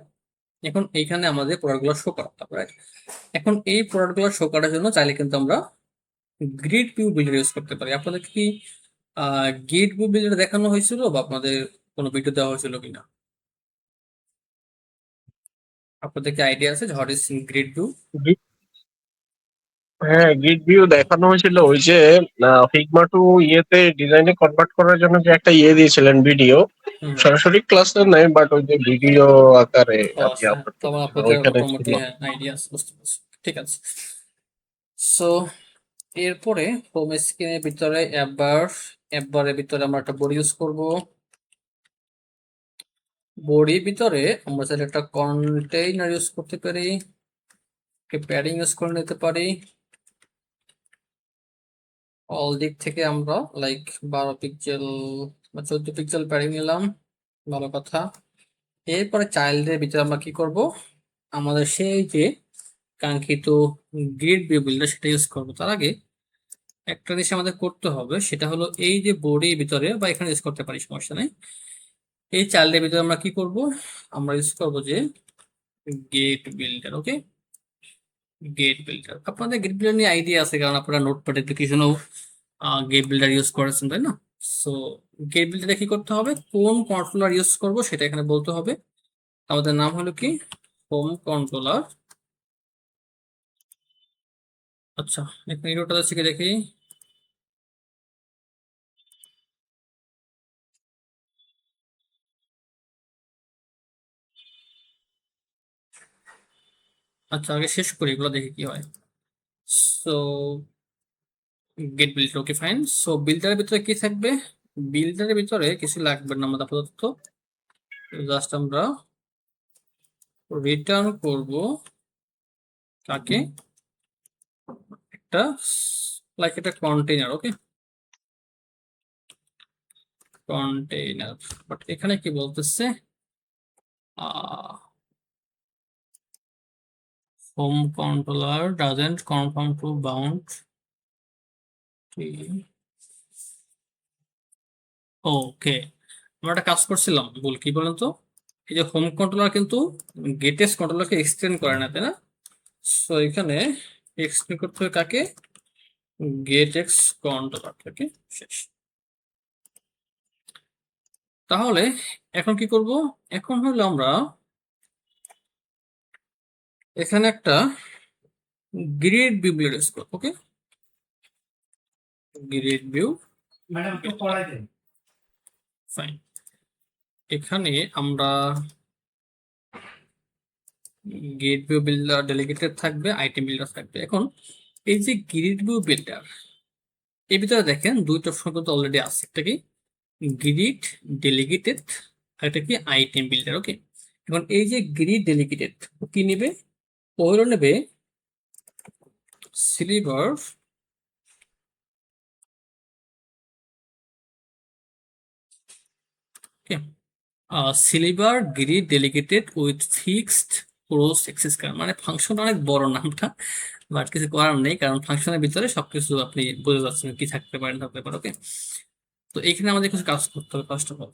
এখন এইখানে আমাদের প্রোডাক্টগুলো শো করাতে হবে, রাইট? এখন এই প্রোডাক্টগুলো শো করার জন্য চাইলে কিন্তু আমরা গ্রিড ভিউ বিল্ডার ইউজ করতে পারি। আপনাদের কি গ্রিড ভিউ বিল্ডার দেখানো হয়েছিল বা আপনাদের কোনো ভিডিও দেওয়া হয়েছিল কিনা? আপনাদের কি আইডিয়া আছে যে হোয়াট ইজ গ্রিড ভিউ? হ্যাঁ, গিট ভিউ দেখানো হয়েছিল ওই যে ফিগমা টু ইয়েতে ডিজাইনে কনভার্ট করার জন্য যে একটা ইয়ে দিয়েছিলেন ভিডিও, হুম। সরাসরি ক্লাসে নাই বাট ওই যে ভিডিও আকারে ও আপনি আচ্ছা, আপলোড তখন করতেছেন আপনাদের ওইখানে মোটামুটি ছিল। আইডিয়া আছে, বুঝতে পারছি। ঠিক আছে। সো এরপরে হোম স্ক্রিনের ভিতরে এবারের ভিতরে আমরা একটা বডি ইউজ করব। বডির ভিতরে আমরা চাইলে একটা কন্টেইনার ইউজ করতে পারি, প্যাডিং ইউজ করে নিতে পারি। অল দিক থেকে আমরা লাইক 12 পিক্সেল বা 14 পিক্সেল প্যাডিং নিলাম, ভালো কথা। এরপরে চাইল্ডের ভিতরে আমরা কি করব, আমাদের সেই যে কাঙ্ক্ষিত গ্রিড ভিউ বিল্ডার সেটা ইউজ করব। তার আগে একটা জিনিস আমাদের করতে হবে, সেটা হলো এই যে বডির ভিতরে বা এখানে ইউজ করতে পারি, সমস্যা নেই। এই চাইল্ডের ভিতরে আমরা কি করব, আমরা ইউজ করব যে গেট বিল্ডার। ওকে, গেট বিল্ডার। আপনাদের গেট বিল্ডার নিয়ে আইডিয়া আছে, কারণ আপনারা নোটপ্যাড অ্যাপ্লিকেশনও গেট বিল্ডার ইউজ করেছেন, তাই না? সো গেট বিল্ডারে কি করতে হবে, কোন কন্ট্রোলার ইউজ করব সেটা এখানে বলতে হবে। আমাদের নাম হলো কি, হোম কন্ট্রোলার। আচ্ছা, এখানে এরোটা শিখে দেখি। আচ্ছা, আগে শেষ করি, এগুলো দেখি কি হয়। সো গেট বিল্ডার, ওকে, ফাইন। সো বিল্ডারের ভিতরে কি থাকবে, বিল্ডারের ভিতরে কিছু লাগবে না আমাদের আপাতত। জাস্ট আমরা রিটার্ন করব কাকে, একটা লাইক একটা কন্টেইনার। Okay, container. বাট এখানে কি বলতেছে, home controller doesn't confirm to bound. Okay, আমরা একটা কাজ করছিলাম ভুল, কি বলেন তো, এই যে হোম কন্ট্রোলার কিন্তু গেটেস কন্ট্রোলারকে এক্সটেন্ড করে না, তাই না? সো এখানে এক্সটেন্ড করতে হবে কাকে, গেট এক্স কন্ট্রোলার থেকে। শেষ। তাহলে এখন কি করব, এখন হলো আমরা এখানে একটা গ্রিড ভিউ ইউজ করব। ওকে, গ্রিড ভিউ, ফাইন। এখানে আমরা গ্রিড ভিউ বিল্ডার ডেলিগেটেড থাকবে, আইটেম বিল্ডার থাকবে। এখন এই যে গ্রিড ভিউ বিল্ডার, এর ভিতরে দেখেন দুইটা অপশন কিন্তু অলরেডি আছে, একটা কি গ্রিড ডেলিগেটেড, আর একটা কি আইটেম বিল্ডার। ওকে, এখন এই যে গ্রিড ডেলিগেটেড কি নেবে, ও হলো নেবে সিলিভার সিলিভার grid delegated with fixed cross access card. মানে ফাংশন অনেক বড় নামটা, বাট কিছু করার নেই, কারণ ফাংশনের ভিতরে সবকিছু আপনি বুঝে যাচ্ছেন কি থাকতে পারেন থাকতে পারে। ওকে, তো এখানে আমাদের কিছু কাজ করতে হবে। ফার্স্ট অফ অল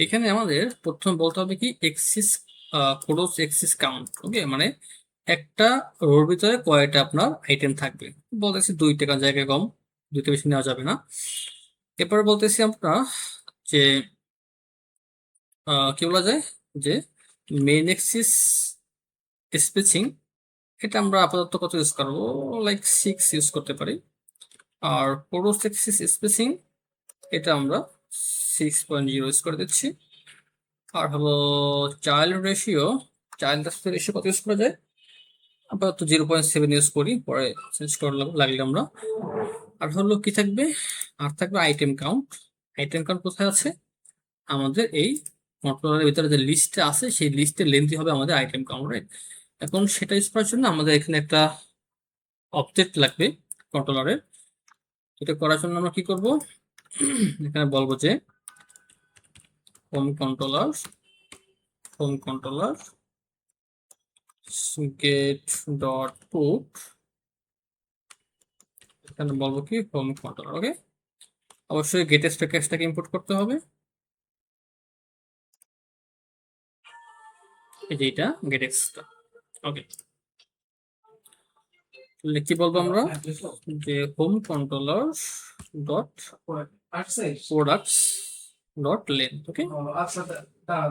এখানে আমাদের প্রথম বলতে হবে কি এক্সিস ক্রস এক্সিস কাউন্ট। ওকে, মানে একটা রোর ভিতরে কয়টা আপনার আইটেম থাকবে। বলতেছি 2টা, কারণ জায়গা কম, 2টা বেশি নেওয়া যাবে না। এরপরে বলতেছি আমরা যে কি বলা যায়, যে মেইন এক্সিস স্পেসিং, এটা আমরা আপাতত কত ইউজ করবো, লাইক 6 ইউজ করতে পারি। আর ক্রস এক্সিস স্পেসিং এটা আমরা 6.0 ইউজ করে দিচ্ছি। আর হলো চাইল্ড রেশিও, চাইল্ড রেশিও কত ইউজ করা যায়, আপাতত 0.7 ইউজ করি, পরে চেঞ্জ করা লাগলে আমরা। আর হলো কি থাকবে, আর থাকবে আইটেম কাউন্ট। আইটেম কাউন্ট কোথায় আছে, আমাদের এই কন্ট্রোলারের ভিতরে যে লিস্টটা আছে সেই লিস্টের লেন্থই হবে আমাদের আইটেম কাউন্ট, রাইট? এখন সেটা ইউজ করার জন্য আমাদের এখানে একটা অবজেক্ট লাগবে কন্ট্রোলারের। এটা করার জন্য আমরা কি করব, এখানে বলবো যে home controller get dot put, এখানে বলবো কি হোম কন্ট্রোলার। ওকে, অবশ্যই গেট প্যাকেজটাকে ইম্পোর্ট করতে হবে, এই যে এটা গেট এক্সটা। ওকে, কি বলবো আমরা, যে home controller dot products dot length. Okay,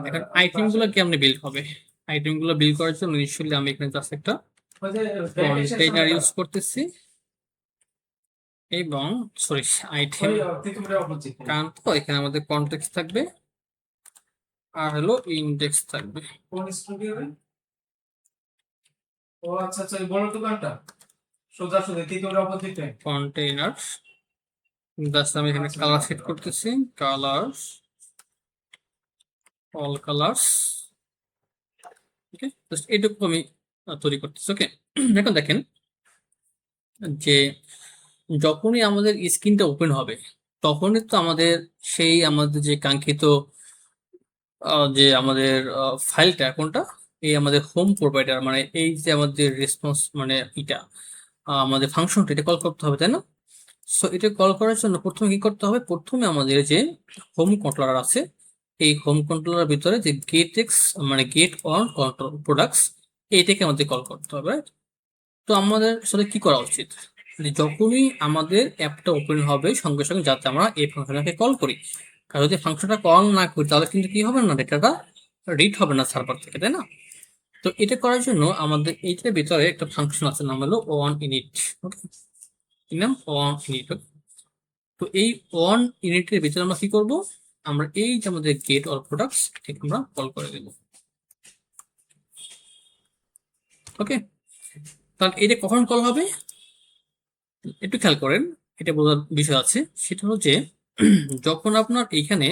এখন আইটেম গুলো কেমনে বিল্ড হবে, আইটেম গুলো বিল্ড করার জন্য ইনিশিয়ালি আমি এখানে জাস্ট একটা কন্টেইনার ইউজ করতেছি, এবং সরি আইটেম কারণ তো এখানে আমাদের কনটেক্সট থাকবে আর হলো ইন্ডেক্স থাকবে। কোন স্টুডিওতে? ও আচ্ছা আচ্ছা, এই বড় দোকানটা সোজা সোজা তৃতীয় অপোজিটে। কন্টেইনার জাস্ট আমি এখানে কালার সেট করতেছি, কালার্স অল কালার্স। ওকে, জাস্ট এইটুকু আমি তৈরি করতেছি। ওকে, এখন দেখেন যে যখনই আমাদের স্ক্রিনটা ওপেন হবে তখনই তো আমাদের সেই আমাদের যে কাঙ্ক্ষিত যে আমাদের ফাইলটা কোনটা, এই আমাদের হোম প্রোভাইডার, মানে এই যে আমাদের রেসপন্স মানে এটা আমাদের ফাংশনটা এটা কল করতে হবে, তাই না? সো এটা কল করার জন্য প্রথমে কি করতে হবে, প্রথমে আমাদের যে হোম কন্ট্রোলার আছে এই হোম কন্ট্রোলার ভিতরে যে গেট এক্স মানে গেট অন কন্ট্রোল প্রোডাক্টস, এইটাকে আমাদের কল করতে হবে, রাইট? তো আমাদের আসলে কি করা উচিত, যে যখনই আমাদের অ্যাপটা ওপেন হবে সঙ্গে সঙ্গে যাতে আমরা এই ফাংশনটাকে কল করি, কারণ যদি ফাংশনটা কল না করি তাহলে কিন্তু কি হবে না, ডেটাটা রিড হবে না সার্ভার থেকে, তাই না? তো এটা করার জন্য আমাদের এইটার ভিতরে একটা ফাংশন আছে, নাম হলো অন ইনিট। ওকে, নাম অন ইনিট। তো এই অন ইউনিটের ভিতরে আমরা কি করব, আমরা এই যে আমাদের গেট অল প্রোডাক্টস ঠিক আমরা কল করে দেব। ওকে, তাহলে এটা কখন কল হবে একটু খেয়াল করেন, এটা বোঝার বিষয় আছে। সেটা হলো যে যখন আপনার এইখানে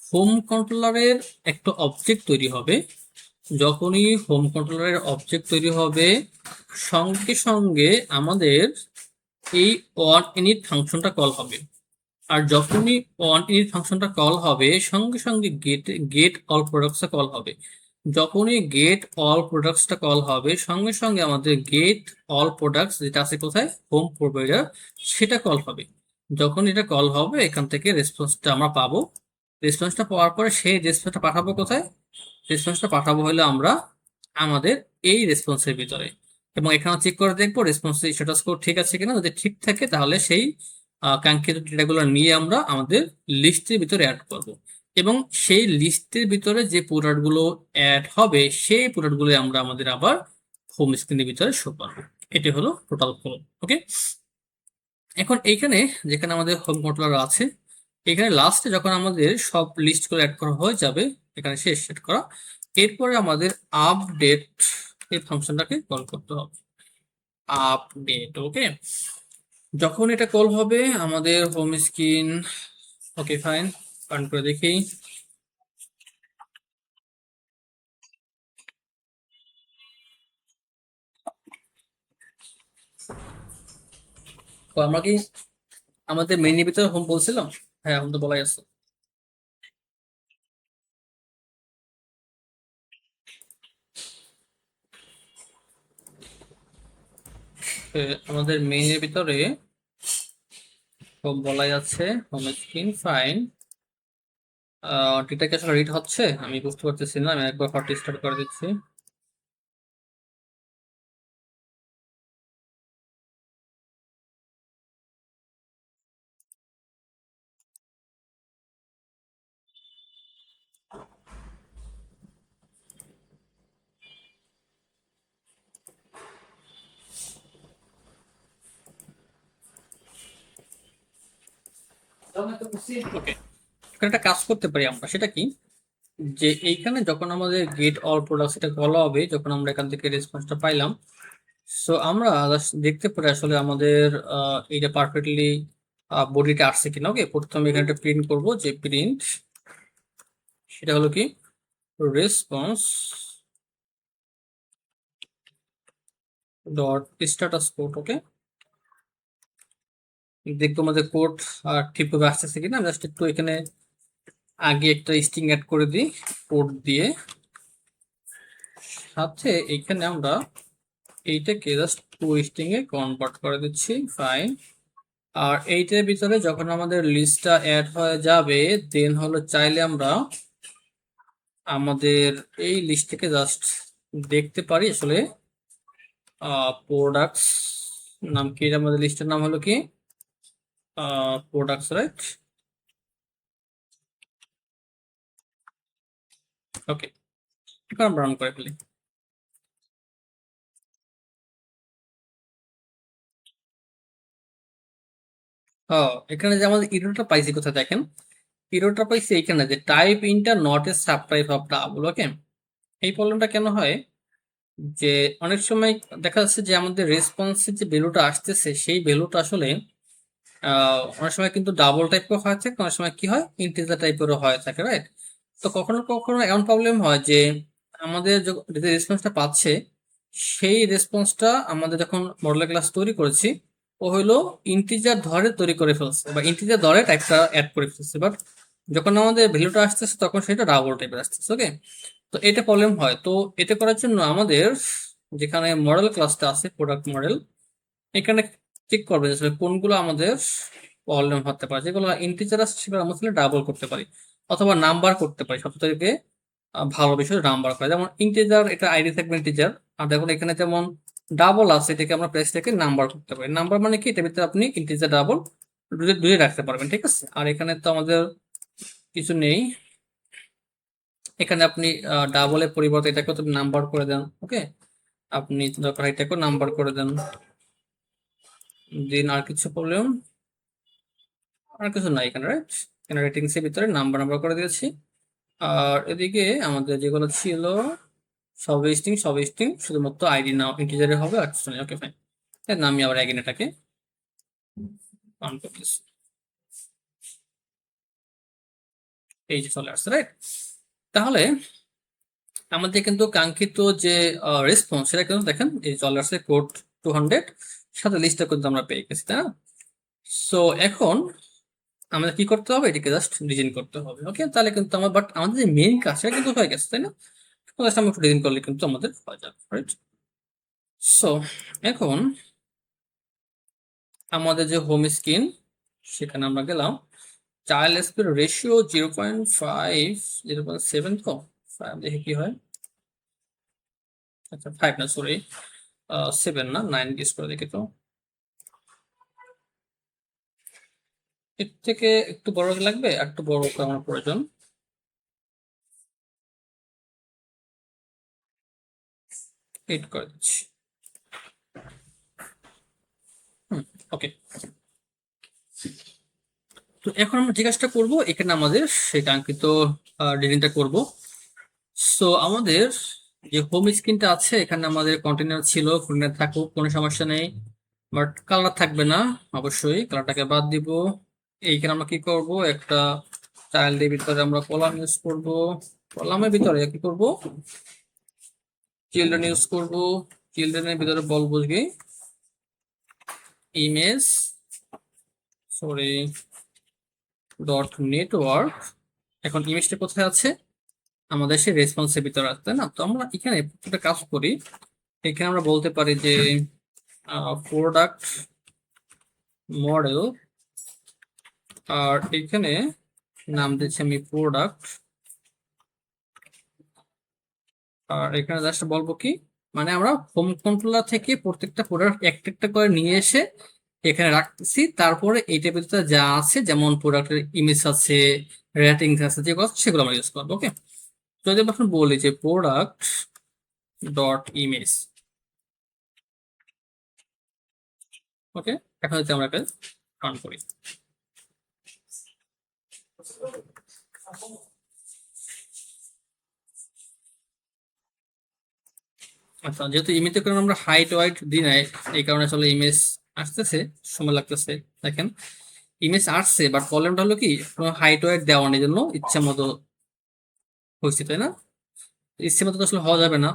হোম কন্ট্রোলারের একটা অবজেক্ট তৈরি হবে, যখনই হোম কন্ট্রোলারের অবজেক্ট তৈরি হবে সঙ্গে সঙ্গে আমাদের এই অন ইনিট ফাংশনটা কল হবে। আর যখনই অন ইনিট ফাংশনটা কল হবে সঙ্গে সঙ্গে গেট অল প্রোডাক্টসটা কল হবে। যখনই গেট অল প্রোডাক্টসটা কল হবে সঙ্গে সঙ্গে আমাদের গেট অল প্রোডাক্টস যেটা আছে কোথায়, হোম প্রোভাইডার, সেটা কল হবে। যখন এটা কল হবে এখান থেকে রেসপন্সটা আমরা পাবো। রেসপন্সটা পাওয়ার পরে সেই রেসপন্সটা পাঠাবো কোথায়, রেসপন্সটা পাঠাবো হলো আমরা আমাদের এই রেসপন্সের ভিতরে, এবং এখানে চেক করে দেখবো রেসপন্সের স্ট্যাটাস কোড ঠিক আছে কিনা। যদি ঠিক থাকে তাহলে সেই কাঙ্ক্ষিত ডেটাগুলো নিয়ে আমরা আমাদের লিস্টের ভিতরে অ্যাড করব, এবং সেই লিস্টের ভিতরে যে প্রোডাক্টগুলো অ্যাড হবে সেই প্রোডাক্টগুলো আমরা আমাদের আবার হোম স্ক্রিনের ভিতরে শো করবো। এটি হলো টোটাল ফ্লো। ওকে, এখন এইখানে যেখানে আমাদের হোম কন্ট্রোলার আছে এখানে লাস্টে যখন আমাদের সব লিস্টগুলো অ্যাড করা হয়ে যাবে, এখানে শেষ সেট করা, এরপরে আমাদের আপডেট এই ফাংশনটাকে কল করতে হবে, আপডেট। ওকে, যখন এটা কল হবে আমাদের home screen, okay fine, run করে দেখি। তো আমরা কি আমাদের মেইনের ভিতরে হোম বলছিলাম? হ্যাঁ, হোম তো বলাই আছে। আমাদের মেইনের ভিতরে হোম বলাই আছে, হোম স্ক্রিন ফাইন, ডেটা কি আসলে রিড হচ্ছে আমি বুঝতে পারতেছি না, আমি একবার হট স্টার্ট করে দিচ্ছি। ওকে, এখানে একটা কাজ করতে পারি আমরা, সেটা কি যে এইখানে যখন আমাদের গেট অল প্রোডাক্টস এটা বলা হবে, যখন আমরা এখান থেকে রেসপন্সটা পাইলাম, সো আমরা just দেখতে পারি আসলে আমাদের এইটা পারফেক্টলি বডিটা আসছে কিনা। ওকে, প্রথমে এখানে একটা প্রিন্ট করব, যে প্রিন্ট সেটা হলো কি রেসপন্স ডট স্ট্যাটাস কোড। ওকে, দেখবো আমাদের কোড ঠিকভাবে আসতেছে কিনা। জাস্ট একটু এখানে আগে একটা স্ট্রিং অ্যাড করে দিই কোড দিয়ে, সাথে এখানে আমরা এইটাকে জাস্ট টু স্ট্রিং এ কনভার্ট করে দিচ্ছি, ফাইন। আর এইটার ভিতরে যখন আমাদের লিস্টটা অ্যাড হয়ে যাবে, দেন হলো চাইলে আমরা আমাদের এই লিস্ট থেকে জাস্ট দেখতে পারি আসলে প্রোডাক্টস নাম কি, আমাদের লিস্টের নাম হলো কি প্রোডাক্টস, রাইট? ওকে, এখন আমরা রান করে ফেলি। এখানে যে আমাদের ইরোটা পাইছি কোথায় দেখেন, ইরোটা পাইছি এখানে যে টাইপ ইনটা not a subtype of double. Okay, এই প্রবলেমটা কেন হয় যে অনেক সময় দেখা যাচ্ছে যে আমাদের রেসপন্সের যে ভ্যালুটা আসতেছে সেই ভ্যালুটা আসলে অনেক সময় কিন্তু ডাবল টাইপের হয়ে থাকে, অনেক সময় কি হয় ইন্টিজার টাইপেরও হয়ে থাকে, রাইট? তো কখনো কখনো এমন প্রবলেম হয় যে আমাদের যে রেসপন্সটা পাচ্ছে সেই রেসপন্সটা আমাদের যখন মডেল ক্লাস তৈরি করেছি ও হলো ইন্টিজার ধরে তৈরি করে ফেলছে বা ইন্টিজার ধরে টাইপটা অ্যাড করে ফেলছে, বাট যখন আমাদের ভ্যালুটা আসতেছে তখন সেটা ডাবল টাইপের আসতেছে। ওকে, তো এটা প্রবলেম হয়। তো এটা করার জন্য আমাদের যেখানে মডেল ক্লাসটা আছে প্রোডাক্ট মডেল, এখানে চেক করবে যে আসলে কোনগুলো আমাদের প্রবলেম হতে পারে। যেগুলো ইন্টিজার আসছে সেগুলো আমরা আসলে ডাবল করতে পারি অথবা নাম্বার করতে পারি। সবথেকে ভালো বিষয় নাম্বার করা, যেমন ইন্টিজার এটা আইডি থাকবে ইন্টিজার, আর দেখুন এখানে যেমন ডাবল আছে এটাকে আমরা প্রেস থেকে নাম্বার করতে পারি। নাম্বার মানে কি, এটার ভিতরে আপনি ইন্টিজার ডাবল দুটোই রাখতে পারবেন, ঠিক আছে। আর এখানে তো আমাদের কিছু নেই, এখানে আপনি ডাবলের পরিবর্তে এটাকে তো নাম্বার করে দেন। ওকে, আপনি দরকার হয় এটাকে নাম্বার করে দেন। দিন আর কিছু প্রবলেম, আর কিছু নাই এখানে, রাইট? এখানে রেটিংস এর ভিতরে নাম্বার নাম্বার করে দিয়েছি। আর এদিকে আমাদের যেগুলো ছিল সব স্ট্রিং শুধুমাত্র আইডি নাও ইন্টিজারে হবে, আর কিছু নেই। ওকে, ফাইন। আমি আবার এগেন এটাকে অন করতেছি, এই যে চলে আসছে, রাইট? তাহলে আমাদের কিন্তু কাঙ্ক্ষিত যে রেসপন্স সেটা কিন্তু দেখেন এই চলে আসছে কোড 200 সাথে লিস্টটা কিন্তু আমরা পেয়ে গেছি, তাই না? সো এখন আমাদের কি করতে হবে, এটাকে জাস্ট ডিজাইন করতে হবে। ওকে, তাহলে কিন্তু আমার বাট আমাদের যে মেইন কাজ সেটা কিন্তু হয়ে গেছে, তাই না? জাস্ট আমরা ডিজাইন করলে কিন্তু আমাদের হয়ে যাবে, রাইট? সো এখন আমাদের যে হোম স্ক্রিন সেখানে আমরা গেলাম, চাইল্ড স্পেড রেশিও 0.5 0.7, তো 5 দেখে কি হয়। আচ্ছা 5 না, সরি 7 না 9 গেস করে দেখি তো। এর থেকে একটু বড় লাগবে, আর একটু বড় আমার প্রয়োজন। এইট করে দিচ্ছি। ওকে, তো এখন আমরা যে কাজটা করবো এখানে আমাদের সেই কাঙ্ক্ষিত ডিজাইনটা করব। সো আমাদের যে হোম স্ক্রিনটা আছে এখানে আমাদের কন্টেনার ছিল, কন্টেনার থাকুক কোনো সমস্যা নেই, বাট কালার থাকবে না, অবশ্যই কালারটাকে বাদ দিব। এইখানে আমরা কি করব, একটা চাইল্ডের ভিতরে আমরা কলাম ইউজ করব, কলামের ভিতরে কি করব চিলড্রেন ইউজ করব, চিলড্রেনের ভিতরে বলবো কি ইমেজ সরি ডট নেটওয়ার্ক। এখন ইমেজটা কোথায় আছে, আমাদের সেই রেসপন্সের ভিতরে আছে, তাই না? তো আমরা এখানে একটা কাজ করি, এখানে আমরা বলতে পারি যে প্রোডাক্ট মডেল, আর এখানে নাম দিচ্ছি আমি প্রোডাক্ট। আর এখানে জাস্ট বলবো কি, মানে আমরা হোম কন্ট্রোলার থেকে প্রত্যেকটা প্রোডাক্ট একটা একটা করে নিয়ে এসে এখানে রাখতেছি, তারপরে এই টেবিলটা যা আছে যেমন প্রোডাক্টের ইমেজ আছে, রেটিংস আছে, যেগুলো আছে সেগুলো আমরা ইউজ করবো। ওকে, তো যদি এখন বলি যে প্রোডাক্ট ডট ইমেজ, ওকে, এখন যদি আমরা রান করি, আচ্ছা যেহেতু ইমেজে করে আমরা হাইট ওয়াইট দিই নাই, এই কারণে আসলে ইমেজ আসতেছে, সময় লাগতেছে। দেখেন ইমেজ আসছে, বাট প্রবলেমটা হলো কি কোনো হাইট ওয়াইট দেওয়া নেই, জন্য ইচ্ছা মতো হয়েছে, তাই না? ইচ্ছে মতো তো আসলে হওয়া যাবে না।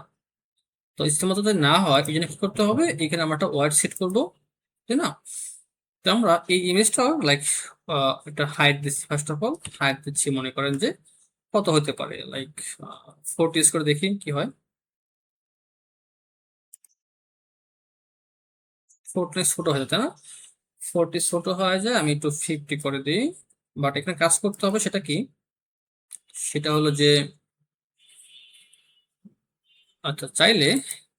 তো ইচ্ছে মতো যদি না হয় এই জন্য কি করতে হবে, এখানে আমরা একটা ওয়াইড সেট করবো, তাই না? তো আমরা এই ইমেজটা লাইক একটা হাইট দিচ্ছি, ফার্স্ট অফ অল হাইট দিচ্ছি, মনে করেন যে কত হতে পারে, লাইক 40 ইউজ করে দেখি কি হয়। 40 ছোট হয়ে যায়, তাই না? 40 ছোট হয়ে যায়, আমি একটু 50 করে দিই। বাট এখানে কাজ করতে হবে, সেটা কি, সেটা হলো যে আচ্ছা চাইলে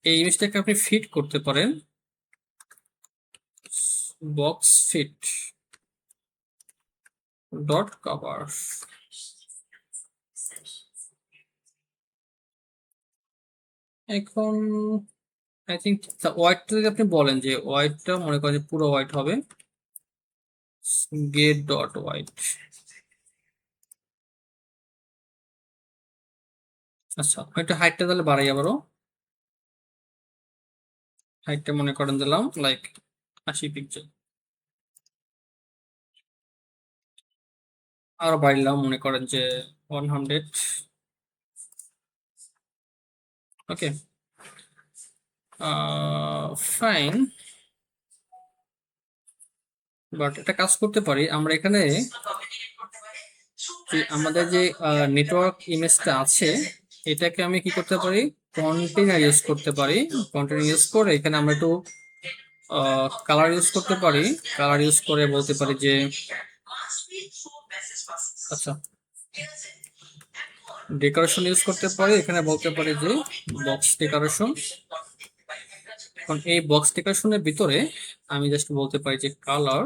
এই ইমেজটাকে আপনি ফিট করতে পারেন, বক্স ফিট ডট কভার। এখন আই থিঙ্ক ওয়াইডটা যদি আপনি বলেন যে ওয়াইডটা মনে করেন যে পুরো ওয়াইড হবে, গেট ডট ওয়াইড। আচ্ছা একটু হাইটটা তাহলে বাড়াই, আবারও হাইটটা মনে করেন দিলাম লাইক 80 পিক্সেল, আরো বাড়লাম মনে করেন যে 100। ওকে ফাইন, বাট এটা কাজ করতে পারি আমরা এখানে, যে আমাদের যে নেটওয়ার্ক ইমেজটা আছে এটাকে আমি কি করতে পারি, কন্টেইনার ইউজ করতে পারি। কন্টেইনার ইউজ করে এখানে আমরা একটু কালার ইউজ করতে পারি, কালার ইউজ করে বলতে পারি যে আচ্ছা ডেকোরেশন ইউজ করতে পারি, এখানে বলতে পারি যে বক্স ডেকোরেশন। এখন এই বক্স ডেকোরেশনের ভিতরে আমি জাস্ট বলতে পারি যে কালার,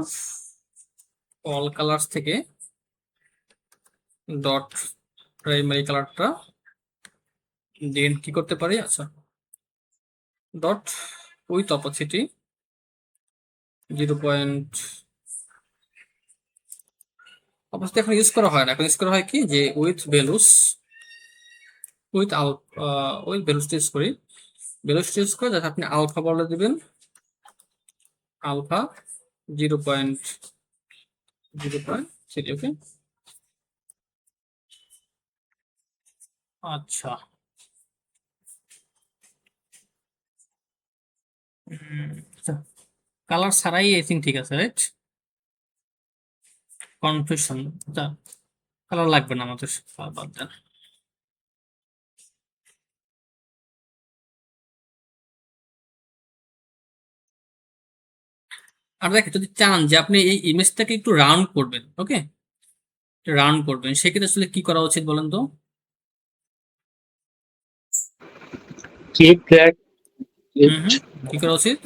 অল কালার্স থেকে ডট প্রাইমারি কালারটা, দেন কি করতে পারি, আচ্ছা ডট উইথ অপোসিটি 0. অবশ্যই এখন ইউজ করা হয় না, এখন ইউজ করা হয় কি যে with values, with with values use করি। ভ্যালুস ইউজ করে যাতে আপনি আলফা বলে দিবেন, আলফা 0.0.3। ওকে আচ্ছা কালার ছাড়াই আই থিঙ্ক ঠিক আছে, রাইট? কনফিউশন, কালার লাগবে না আমাদের, বাদ দেন। আর দেখেন যদি চান যে আপনি এই ইমেজটাকে একটু রান করবেন, ওকে রান করবেন, সেক্ষেত্রে আসলে কি করা উচিত বলেন তো? Keep drag হুম হুম, কি করা উচিত?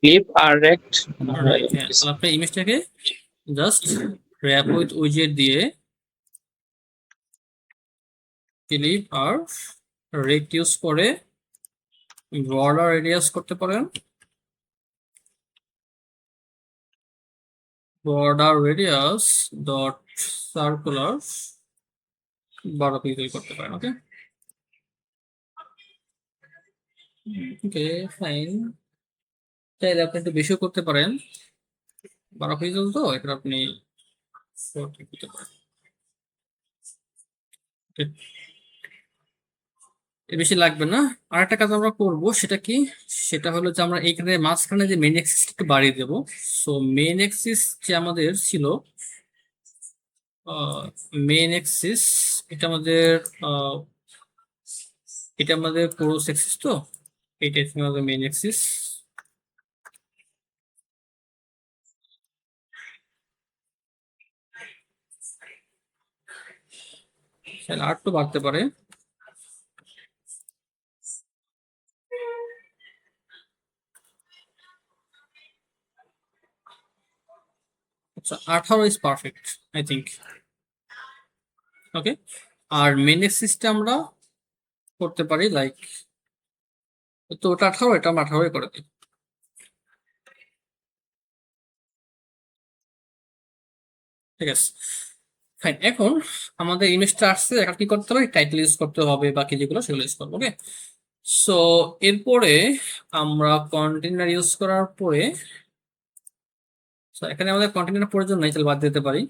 clip আর rect রাইট, হ্যাঁ, তাহলে আপনি ইমেজটাকে জাস্ট র্যাপ উইথ উইজেট দিয়ে ক্লিপ আর রেক্ট ইউজ করে বর্ডার রেডিয়াস করতে পারেন, border radius dot circular 12 pixel করতে পারেন। ওকে ওকে ফাইন, চাইলে আপনি একটু বেশিও করতে পারেন, 12 পিক্সেল তো এটা আপনি 40 করতে পারেন। Okay, এর বেশি লাগবে না। আর একটা কাজ আমরা করবো, সেটা কি, সেটা হলো যে আমরা এইখানে মাঝখানে যে মেইন অ্যাক্সিসটা একটু বাড়িয়ে দেবো। সো মেইন অ্যাক্সিস যে আমাদের ছিল, মেইন অ্যাক্সিস এটা আমাদের এটা আমাদের ক্রস অ্যাক্সিস, তো এটা আমাদের মেইন অ্যাক্সিস। তাহলে আর একটু বাড়তে পারে। আচ্ছা 18 is perfect I think. Okay, আর মেন এক্সিসটা আমরা করতে পারি লাইক, তো ওটা 18, এটা আমরা 18 করে দিই। ঠিক আছে, ফাইন। এখন আমাদের ইমেজটা আসছে, এখন কি করতে হবে, টাইটেল ইউজ করতে হবে, বাকি যেগুলো সেগুলো ইউজ করবো। ওকে, সো এরপরে আমরা কন্টেনার ইউজ করার পরে, এখানে আমাদের কন্টেনার প্রয়োজন নেই, তাহলে বাদ দিতে পারি।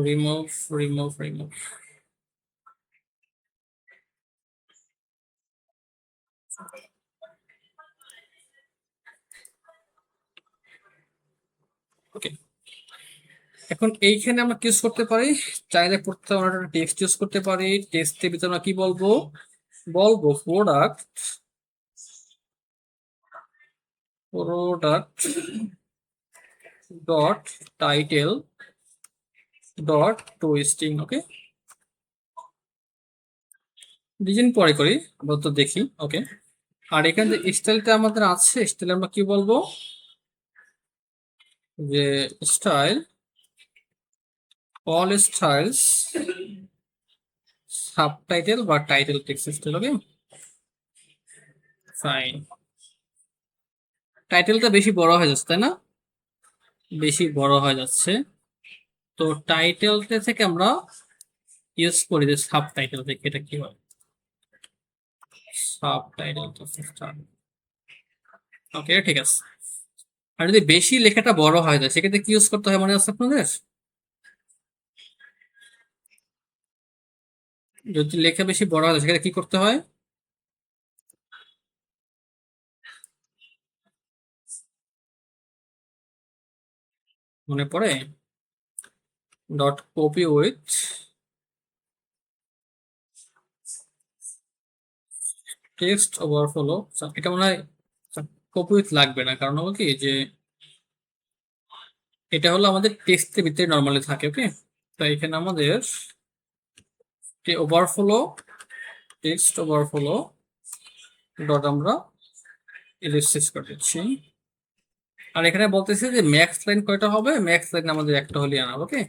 Remove remove remove. ওকে, এখন এইখানে আমরা কি ইউজ করতে পারি, চাইলে পড়তে আমরা টেক্সট ইউজ করতে পারি। টেক্সটের ভিতরে আমরা কি বলবো, বলবো product dot title dot to string. Okay, design পরে করি, আমরা তো দেখি। ওকে, আর এখানে যে স্টাইলটা আমাদের আছে, স্টাইল আমরা কি বলবো, যে স্টাইল অল স্টাইলস সাবটাইটেল বা টাইটেল টেক্সট স্টাইল। ওকে, ফাইন। টাইটেলটা বেশি বড় হয়ে যাচ্ছে, তাই না, বেশি বড় হয়ে যাচ্ছে। তো টাইটেলটা থেকে আমরা ইউজ করি যে সাবটাইটেল থেকে, এটা কি হয়, সাবটাইটেল। ওকে, ঠিক আছে। আর যদি বেশি লেখাটা বড় হয়ে যায়, সেক্ষেত্রে কি ইউজ করতে হয় মনে আছে আপনাদের, যদি লেখা বেশি বড় হয় সেক্ষেত্রে কি করতে হয়, মনে পড়ে, dot copy with text overflow. এটা মনে হয় কপি উইথ লাগবে না, কারণ হলো কি যে এটা হলো আমাদের টেক্সটের ভিতরে নর্মালি থাকে। ওকে, তো এখানে আমাদের ওভারফ্লো টেক্সট ওভারফ্লো ডট আমরা ইলিপসিস করে দিচ্ছি। আর এখানে বলতেছে যে ম্যাক্স লাইন কয়টা হবে, ম্যাক্স লাইন আমাদের একটা হলে আনা। ওকে,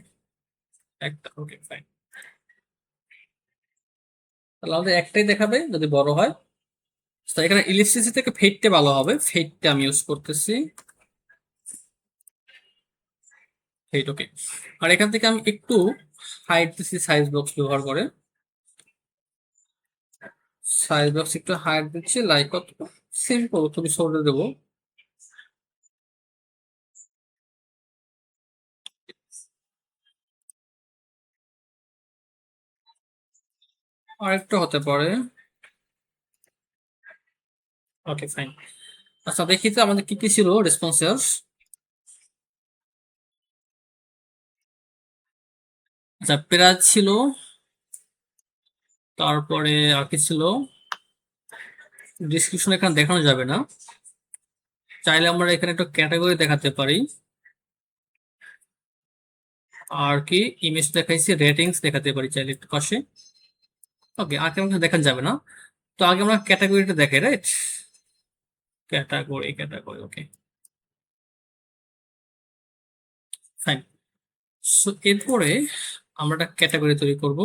একটা। ওকে, ফাইন। তাহলে আমাদের একটাই দেখাবে যদি বড় হয়। তো এখানে ইলিপসিস থেকে ফেডটা ভালো হবে, ফেডটা আমি ইউজ করতেছি, ফেড। ওকে, আর এখান থেকে আমি একটু হাইট দিচ্ছি সাইজ বক্স ব্যবহার করে, সাইজ বক্স একটু হাইট দিচ্ছি, লাইক কত, সিম্পল, খুবই সরে দেবো। আর একটু হতে পারে। ওকে, ফাইন। আচ্ছা দেখি তো আমাদের কি কি ছিল রেসপন্সার। আচ্ছা প্রাইস ছিল, তারপরে আর কি ছিল, ডিসক্রিপশন এখানে দেখানো যাবে না, চাইলে আমরা এখানে একটা ক্যাটাগরি দেখাতে পারি। আর কি ইমেজ দেখাইছি, রেটিংস দেখাতে পারি চাইলে একটু পাশে। ওকে, আর কেমন দেখানো যাবে না, তো আগে আমরা ক্যাটাগরিটা দেখাই, রাইট, ক্যাটাগরি। ওকে, ফাইন। সো এরপরে আমরা একটা ক্যাটাগরি তৈরি করব,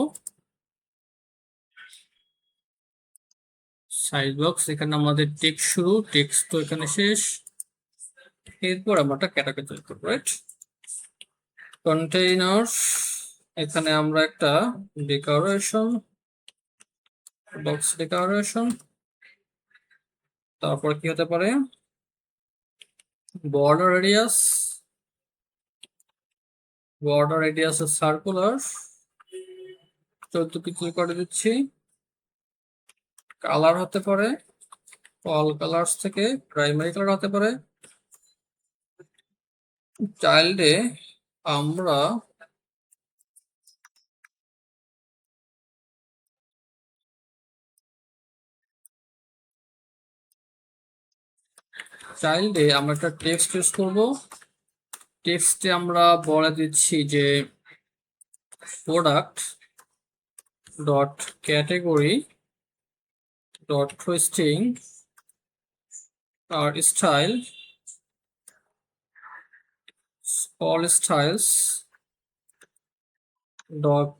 সাইজ বক্স এখানে আমাদের টেক্সট শুরু, টেক্সট তো এখানে শেষ। এরপর আমরা একটা ক্যাটাগরি তৈরি করবো, রাইট, কন্টেইনার। এখানে আমরা একটা ডেকোরেশন বক্স, ডেকোরেশন। তারপর কি হতে পারে, বর্ডার রেডিয়াস, সার্কুলার 14 পিক্সেল করে দিচ্ছি। কালার হতে পারে অল কালার্স থেকে প্রাইমারি কালার হতে পারে। চাইল্ডে আমরা একটা টেক্সট ইউজ করব, টেক্সটে আমরা বলে দিচ্ছি যে product dot category dot to string আর style all styles dot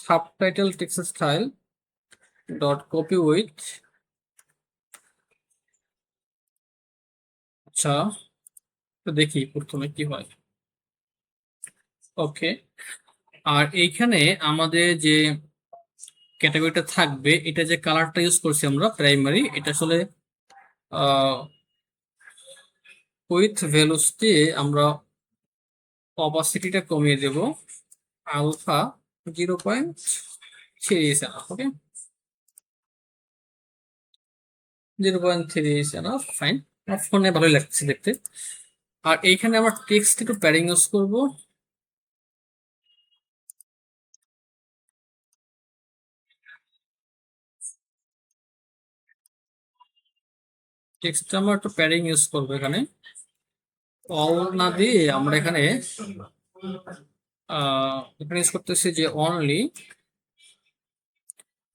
subtitle text style dot copy with আচ্ছা তো দেখি প্রথমে কি হয়। ওকে, আর এইখানে আমাদের যে ক্যাটাগরিটা থাকবে, এটা যে কালারটা ইউজ করছি আমরা প্রাইমারি, এটা আসলে উইথ ভ্যালুস দিয়ে আমরা অপাসিটিটা কমিয়ে দেব alpha 0.3 is enough. Okay, 0.3 is enough, fine. আমার ফোনে ভালোই লাগছে দেখতে। আর এইখানে আমরা টেক্সট একটু প্যাডিং ইউজ করব। টেক্সট আমরা একটু প্যাডিং ইউজ করবো এখানে, অল না দিয়ে আমরা এখানে এখানে ইউজ করতেছি যে অনলি,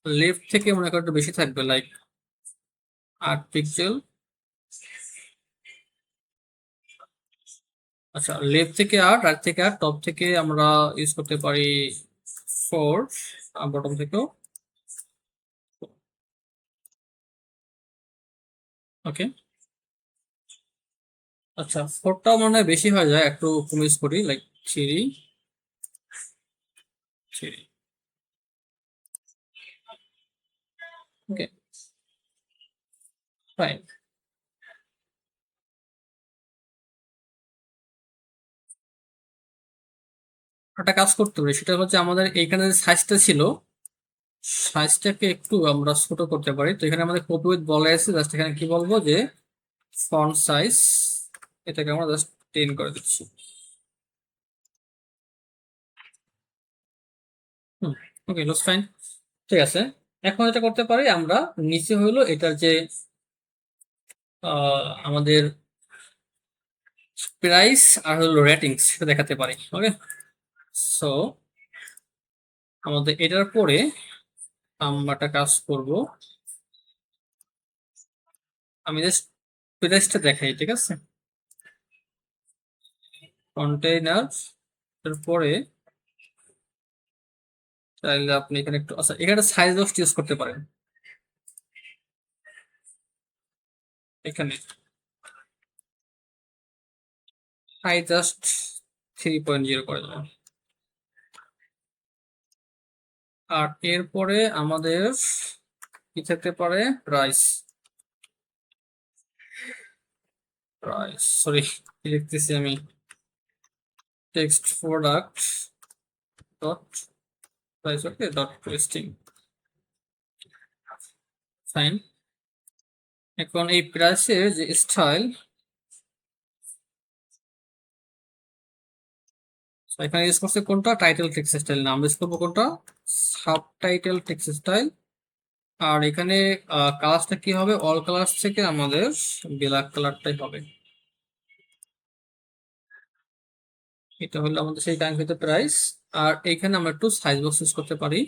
লেফট থেকে মনে করেন একটু বেশি থাকবে, লাইক 8 পিক্সেল। আচ্ছা, লেফট থেকে 8, রাইট থেকে 8, টপ থেকে আমরা ইউজ করতে পারি 4, আর বটম থেকেও। ওকে, আচ্ছা 4টাও মনে হয় বেশি হয়ে যায়, একটু কম ইউজ করি, লাইক 3। ওকে, ফাইন। একটা কাজ করতে পারি, সেটা হচ্ছে আমাদের এইখানে যে সাইজটা ছিল, সাইজটাকে একটু আমরা ছোট করতে পারি। তো এখানে আমাদের কপি উইথ বলা আছে, জাস্ট এখানে কি বলবো যে ফন্ট সাইজ, এটাকে আমরা জাস্ট 10 করে দিচ্ছি। ওকে, লুকস ফাইন, ঠিক আছে। এখন এটা করতে পারি আমরা, নিচে হইলো এটার যে আমাদের প্রাইস আর হলো রেটিংস, সেটা দেখাতে পারি। ওকে, সো আমাদের এটার পরে আমরা একটা কাজ করব, আমি জাস্ট প্রাইসটা দেখাই, ঠিক আছে। কন্টেইনার এর পরে চাইলে আপনি এখানে একটু, আচ্ছা এখানে সাইজ বক্স ইউজ করতে পারেন। এখানে হাই জাস্ট 3.0 করে দেবেন। আর এরপরে আমাদের কি থাকতে পারে, প্রাইস, সরি লিখতেছি আমি, টেক্সট প্রোডাক্ট ডট প্রাইস, ওকে, ডট লিস্টিং, ফাইন। এখন এই প্রাইসের যে স্টাইল, এখানে ইউজ করছে কোনটা, টাইটেল টেক্সট স্টাইল না, আমরা ইউজ করবো কোনটা, সাবটাইটেল টেক্সট স্টাইল। আর এখানে কালারটা কি হবে, অল কালার্স থেকে আমাদের ব্ল্যাক কালারটাই হবে। এটা হলো আমাদের সেই কাঙ্ক্ষিত প্রাইস। আর এখানে আমরা একটু সাইজ বক্স ইউজ করতে পারি।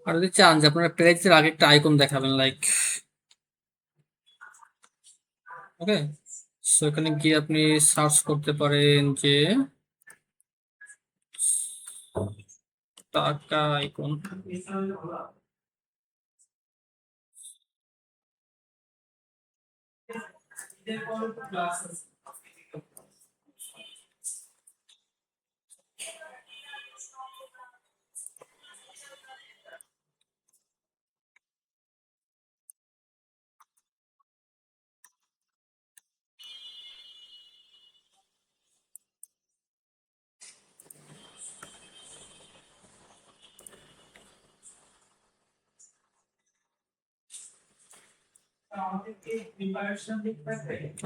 আর যদি চান যে আপনারা প্রাইসের আগে একটা আইকন দেখাবেন, লাইক, ওকে, সো এখানে গিয়ে আপনি সার্চ করতে পারেন যে টাকা icon.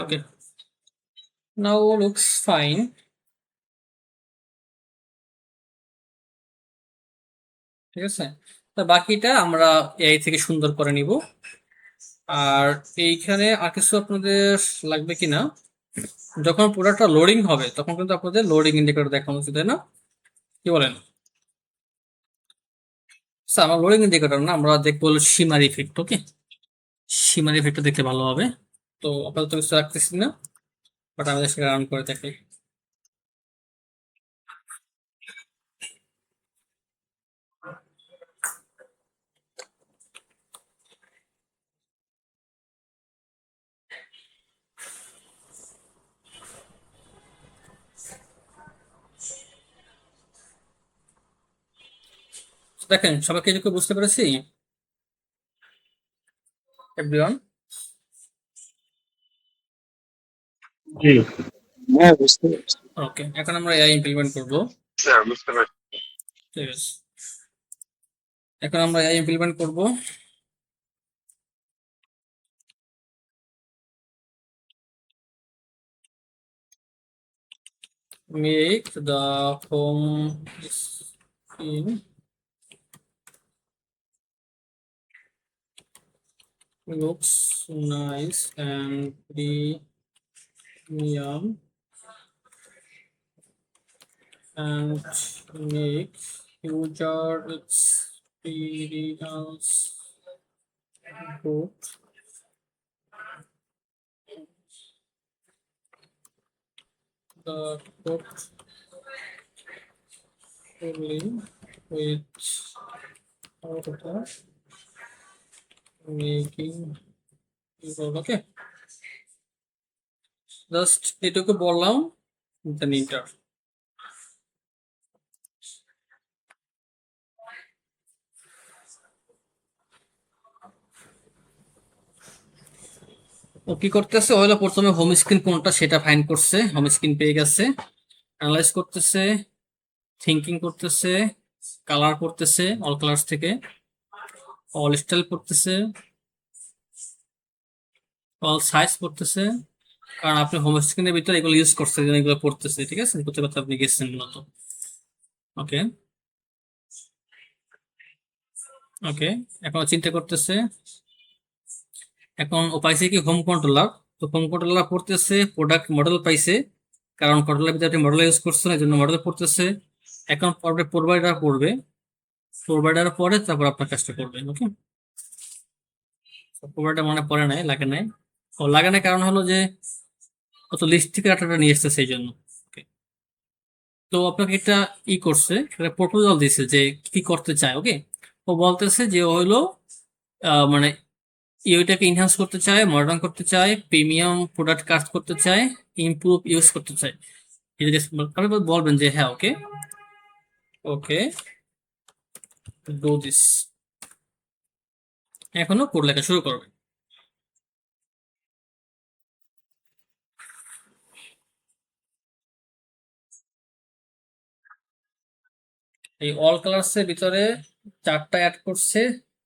Okay, now looks fine. ঠিক আছে, তো বাকিটা আমরা এআই থেকে সুন্দর করে নিব। আর এইখানে আর কিছু আপনাদের লাগবে কিনা, যখন পুরোটা লোডিং হবে তখন কিন্তু আপনাদের লোডিং ইন্ডিকেটর দেখানো উচিত, তাই না? কি বলেন? স্যার আমার লোডিং ইন্ডিকেটর না, আমরা দেখবো সীমার ইফেক্ট। ওকে, সীমার ইফেক্টটা দেখতে ভালো হবে। তো আপাতত কিছু রাখতেছি না, বাট আমি সেটা রান করে দেখাই। দেখেন সবাইকে এটুকু বুঝতে পেরেছি এভরিওয়ান? জি, হ্যাঁ বুঝতে পারছি। ওকে, এখন আমরা এআই ইমপ্লিমেন্ট করবো। স্যার বুঝতে পারছি। ঠিক আছে, এখন আমরা এআই ইমপ্লিমেন্ট করবো। Make the home screen looks nice and premium, and make user experience good. The code fully with order making okay, just এটুকু বললাম, দেন ইন্টার। ও কি করতেছে, হলো প্রথমে হোম স্ক্রিন কোনটা সেটা ফাইন্ড করছে, হোম স্ক্রিন পেয়ে গেছে, অ্যানালাইজ করতেছে, থিঙ্কিং করতেছে, কালার করতেছে অল কালার্স থেকে, অল স্টাইল করতেছে, অল সাইজ করতেছে, কারণ আপনি হোম স্ক্রিনের ভিতরে এগুলো ইউজ করছেন, এগুলো পড়তেছে। ঠিক আছে, করতে করতে আপনি গেছেন মূলত। ওকে ওকে, এখন চিন্তা করতেছে, এখন ও পাইছে কি হোম কন্ট্রোলার। তো হোম কন্ট্রোলার পড়তেছে, প্রোডাক্ট মডেল পাইছে, কারণ কন্ট্রোলার ভিতরে আপনি মডেল ইউজ করছেন, এই জন্য মডেল পড়তেছে। এখন পরে প্রোভাইডার পড়বে, প্রোভাইডার পরে তারপর আপনার কাজটা করবে। ওকে, প্রোভাইডার মনে পড়ে নাই, লাগে নাই। ও লাগে নাই কারণ হলো যে ও তো লিস্ট থেকে ডাটাটা নিয়ে এসছে সেই জন্য। ওকে, তো আপনাকে একটা করছে, একটা প্রপোজাল দিছে যে কি করতে চায়। ওকে, ও বলতেছে যে ও হলো মানে ইউটাকে ইনহ্যান্স করতে চায়, মডার্ন করতে চায়, প্রিমিয়াম প্রোডাক্ট কাজ করতে চায়, ইমপ্রুভ ইউজ করতে চায়। আপনি বলবেন যে হ্যাঁ ওকে, ওকে ডু দিস, এখনো কোড লেখা শুরু করবে। এই অল কালার্স এর ভিতরে 4টা অ্যাড করছে,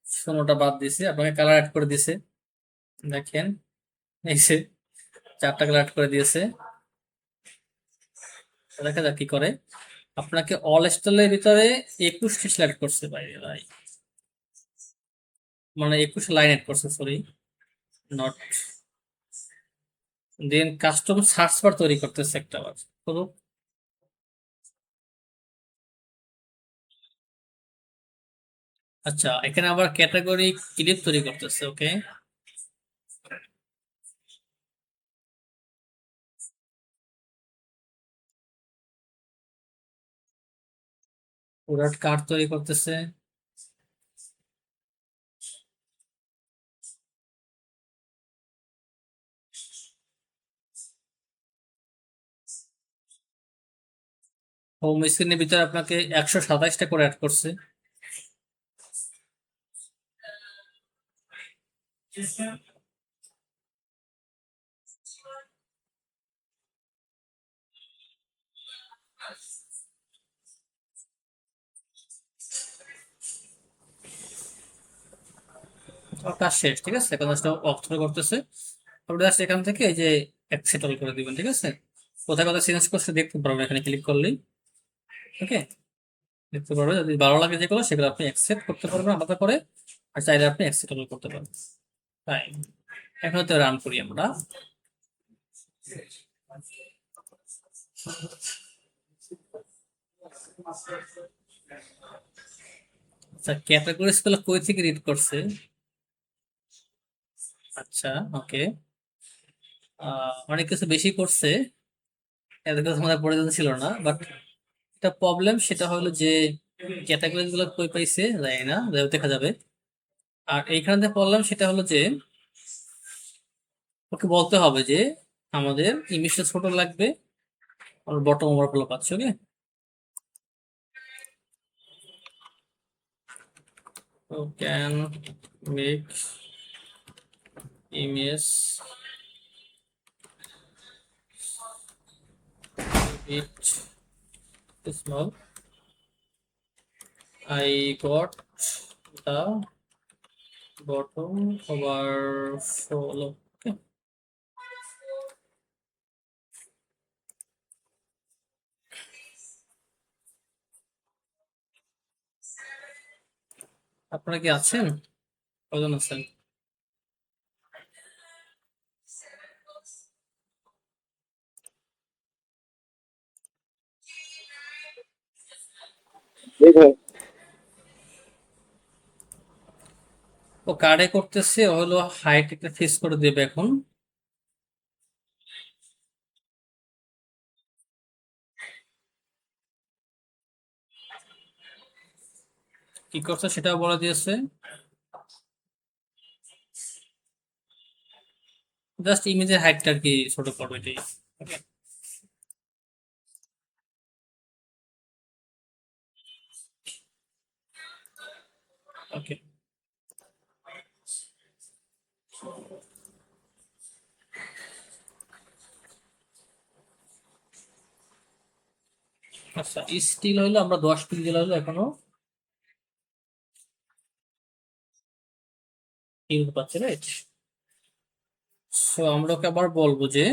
16টা বাদ দিছে, আপনাকে কালার অ্যাড করে দিছে। দেখেন এই যে 4টা কালার অ্যাড করে দিয়েছে। দেখা যাক কি করে। আপনাকে অল স্টাইলের ভিতরে 21টি সিলেক্ট করছে বাইরে ভাই, মানে 21 লাইন অ্যাড করছে, sorry not. Then custom search bar তৈরি করতেছে একটা, বার করুক। আচ্ছা, এখানে আবার ক্যাটাগরি ক্লিপ তৈরি করতেছে। ওকে, প্রোডাক্ট কার্ড তৈরি করতেছে। হোম স্ক্রিনের ভিতরে আপনাকে 127টা করে অ্যাড করছে। কাজ শেষ, ঠিক আছে। এখন জাস্ট অফ করতেছে, আপনি জাস্ট এখান থেকে এই যে অ্যাকসেপ্ট করে দিবেন, ঠিক আছে। কোথায় কোথায় চেঞ্জ করছে দেখতে পারবেন এখানে ক্লিক করলেই, ওকে। দেখতে পারবেন যদি ভালো লাগে যেগুলো সেগুলো আপনি অ্যাকসেপ্ট করতে পারবেন আলাদা করে, আর চাইলে আপনি অ্যাকসেপ্ট করতে পারবেন। তাই এখন তো রান করি আমরা। আচ্ছা, ক্যাটাগরিজ গুলো কই থেকে রিড করছে? আচ্ছা, ওকে। অনেক কিছু বেশি করছে, এত কিছু আমাদের প্রয়োজন ছিল না, বাট একটা প্রবলেম সেটা হলো যে ক্যাটাগরিজ গুলো কই পাইছে জানি না, দেখা যাবে। আর এইখানে যে প্রবলেম সেটা হলো যে ওকে বলতে হবে যে আমাদের ইমেজটা ছোট লাগবে, আর বটম ওভারফ্লো পাচ্ছে, ওকে। So can make image bit small. I got the bottom overflow. Okay. আপনারা কি আছেন? কজন আছেন? ও কার্ডে করতেছে, ও হলো হাইট একটা ফিক্স করে দেবে এখন। কি করছে সেটাও বলে দিয়েছে, জাস্ট ইমেজের হাইটটা আর কি ছোট করবে এটাই। ওকে, আচ্ছা। স্টিল হইলো আমরা 10 পিক্সেল হইলো এখনো ইউজ পাচ্ছি, রাইট? সো আমরা ওকে আবার বলবো যে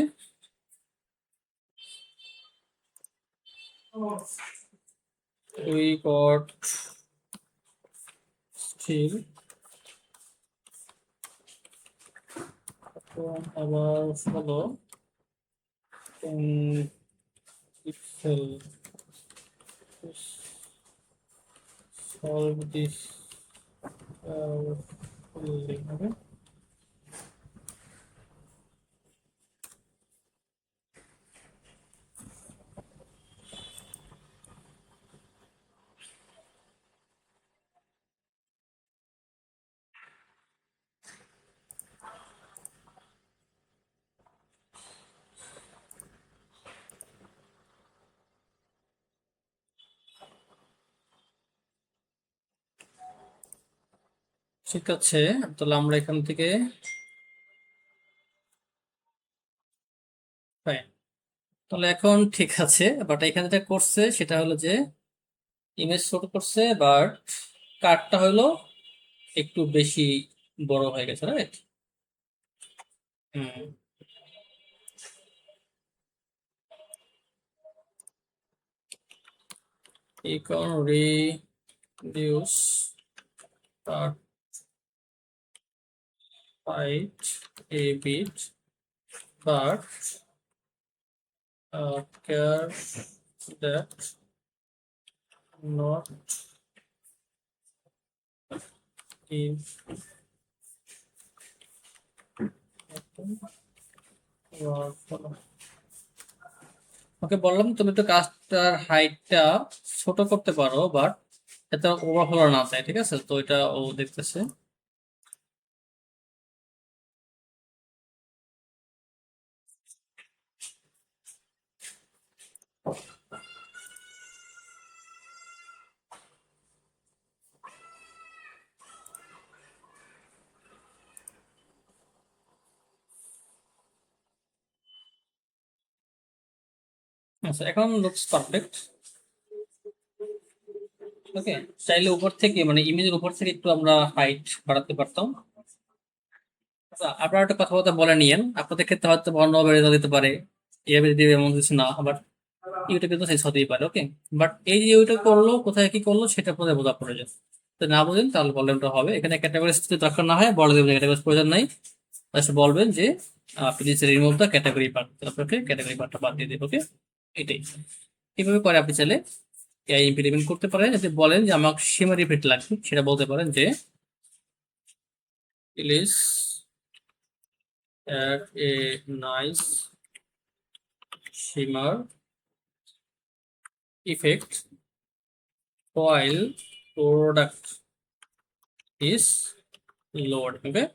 we got still আবার হলো pixel solve this fully, okay. ঠিক আছে, তাহলে আমরা এখান থেকে fine। তাহলে এখন ঠিক আছে, বাট এখানে যেটা করছে সেটা হলো যে ইমেজ ছোট করছে, বাট কার্ডটা হলো একটু বেশি বড় হয়ে গেছে, রাইট? হুম, এখন reduce card height a bit, but care that not if ওকে বললাম তুমি তো কাজটার হাইটটা ছোট করতে পারো, বাট এটা ওভারফ্লো না যায়, ঠিক আছে। তো এটা ও দেখতেছে। আচ্ছা, এখন লুকস পারফেক্ট, ওকে। চাইলে উপর থেকে মানে ইমেজের উপর থেকে একটু আমরা হাইট বাড়াতে পারতাম, আচ্ছা, আপনারা একটা কথাবার্তা বলে নিয়েন, আপনাদের ক্ষেত্রে হয়তো অন্যভাবে রেজাল্ট দিতে পারে, এভাবে দিবে এমন কিছু না, আবার ইউটিউবে কিন্তু শেষ হতেই পারে। ওকে, বাট এই যে ওইটা করলো, কোথায় কি করলো সেটা আপনাদের বোঝা প্রয়োজন। তো না বুঝেন তাহলে প্রবলেমটা হবে। এখানে ক্যাটাগরিজ যদি দরকার না হয় বলে দেবেন ক্যাটাগরিজ প্রয়োজন নাই, জাস্ট বলবেন যে please remove the category part, আপনাকে ক্যাটাগরি পার্টটা বাদ দিয়ে দেবে। ওকে, এটাই। এইভাবে করে আপনি চাইলে এআই ইমপ্লিমেন্ট করতে পারেন। যদি বলেন যে আমার সীমা রিপিট লাগবে, সেটা বলতে পারেন যে please add a nice shimmer effect while product is lowered. Okay,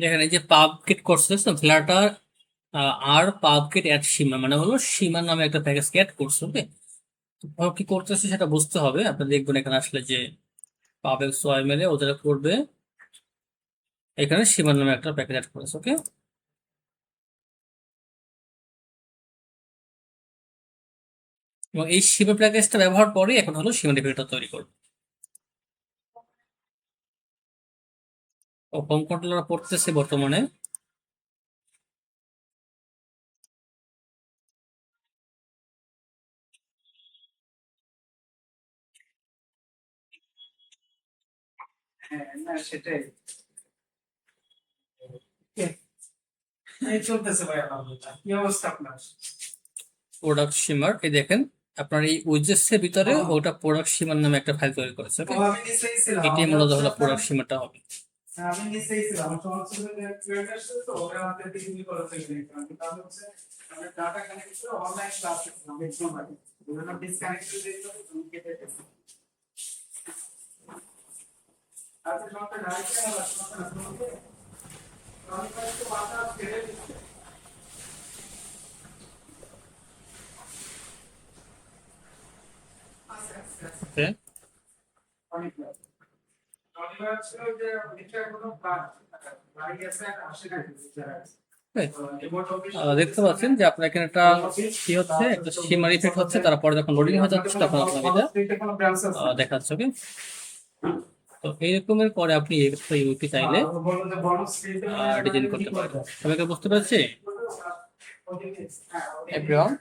দেখেন এই যে পাবকিট করছে ফ্ল্যাটার আর পাবকিট অ্যাড সীমা মানে হলো সীমা নামে একটা প্যাকেজকে অ্যাড করছে। ওকে, কি করতেছে সেটা বুঝতে হবে। আপনি দেখবেন এখানে আসলে যে পাবেল সোয়াই মেলে ওদের করবে, এখানে সীমা নামে একটা প্যাকেজ অ্যাড করেছে। ওকে, এবং এই সীমা প্যাকেজটা ব্যবহার করে এখন হলো সীমা ডিফেক্টটা তৈরি করবে। ও হোম কন্ট্রোলার পড়তেছে বর্তমানে। হ্যাঁ না সেটাই এই চলতেছে ভাই আলহামদুলিল্লাহ। কি অবস্থা আপনার? প্রোডাক্ট সীমার এই দেখেন আপনার এই উইজেসের ভিতরে ওটা প্রোডাক্ট সীমার নামে একটা ফাইল তৈরি করেছে। ওকে, আমি নিচেই ছিলাম, এটি মূলত হলো প্রোডাক্ট সীমাটা হবে। আমি নিচেই ছিলাম, আমার সমস্যা হলো যে ট্রেড আসছে তো ওরা আমাদের দিকে কি করে থেকে আমি তাহলে হচ্ছে আমি ডাটা কানেক্ট করে অনলাইন ক্লাস করছিলাম একদম আগে ওরা ডিসকানেক্ট করে দিয়েছিল, আমি কেটে দিয়েছি। আচ্ছা সমস্যা নাই, সমস্যা না সমস্যা আমি তো বাসা ছেড়ে দিচ্ছি। আচ্ছা আচ্ছা ওকে, অনেক ভালো। শনিবার ছিল যে অনেকটা কোনো বাড়ি আছে আসে না যারা দেখতে পাচ্ছেন যে আপনার এখানে একটা কি হচ্ছে, একটা সীমার ইফেক্ট হচ্ছে, তারপরে যখন লোডিং হয়ে যাচ্ছে তখন আপনার এটা দেখাচ্ছে। ওকে, তো এইরকমের পরে আপনি একটা ইউপি চাইলে ডিজাইন করতে পারেন। সবাইকে বুঝতে পারছি এভরিওয়ান?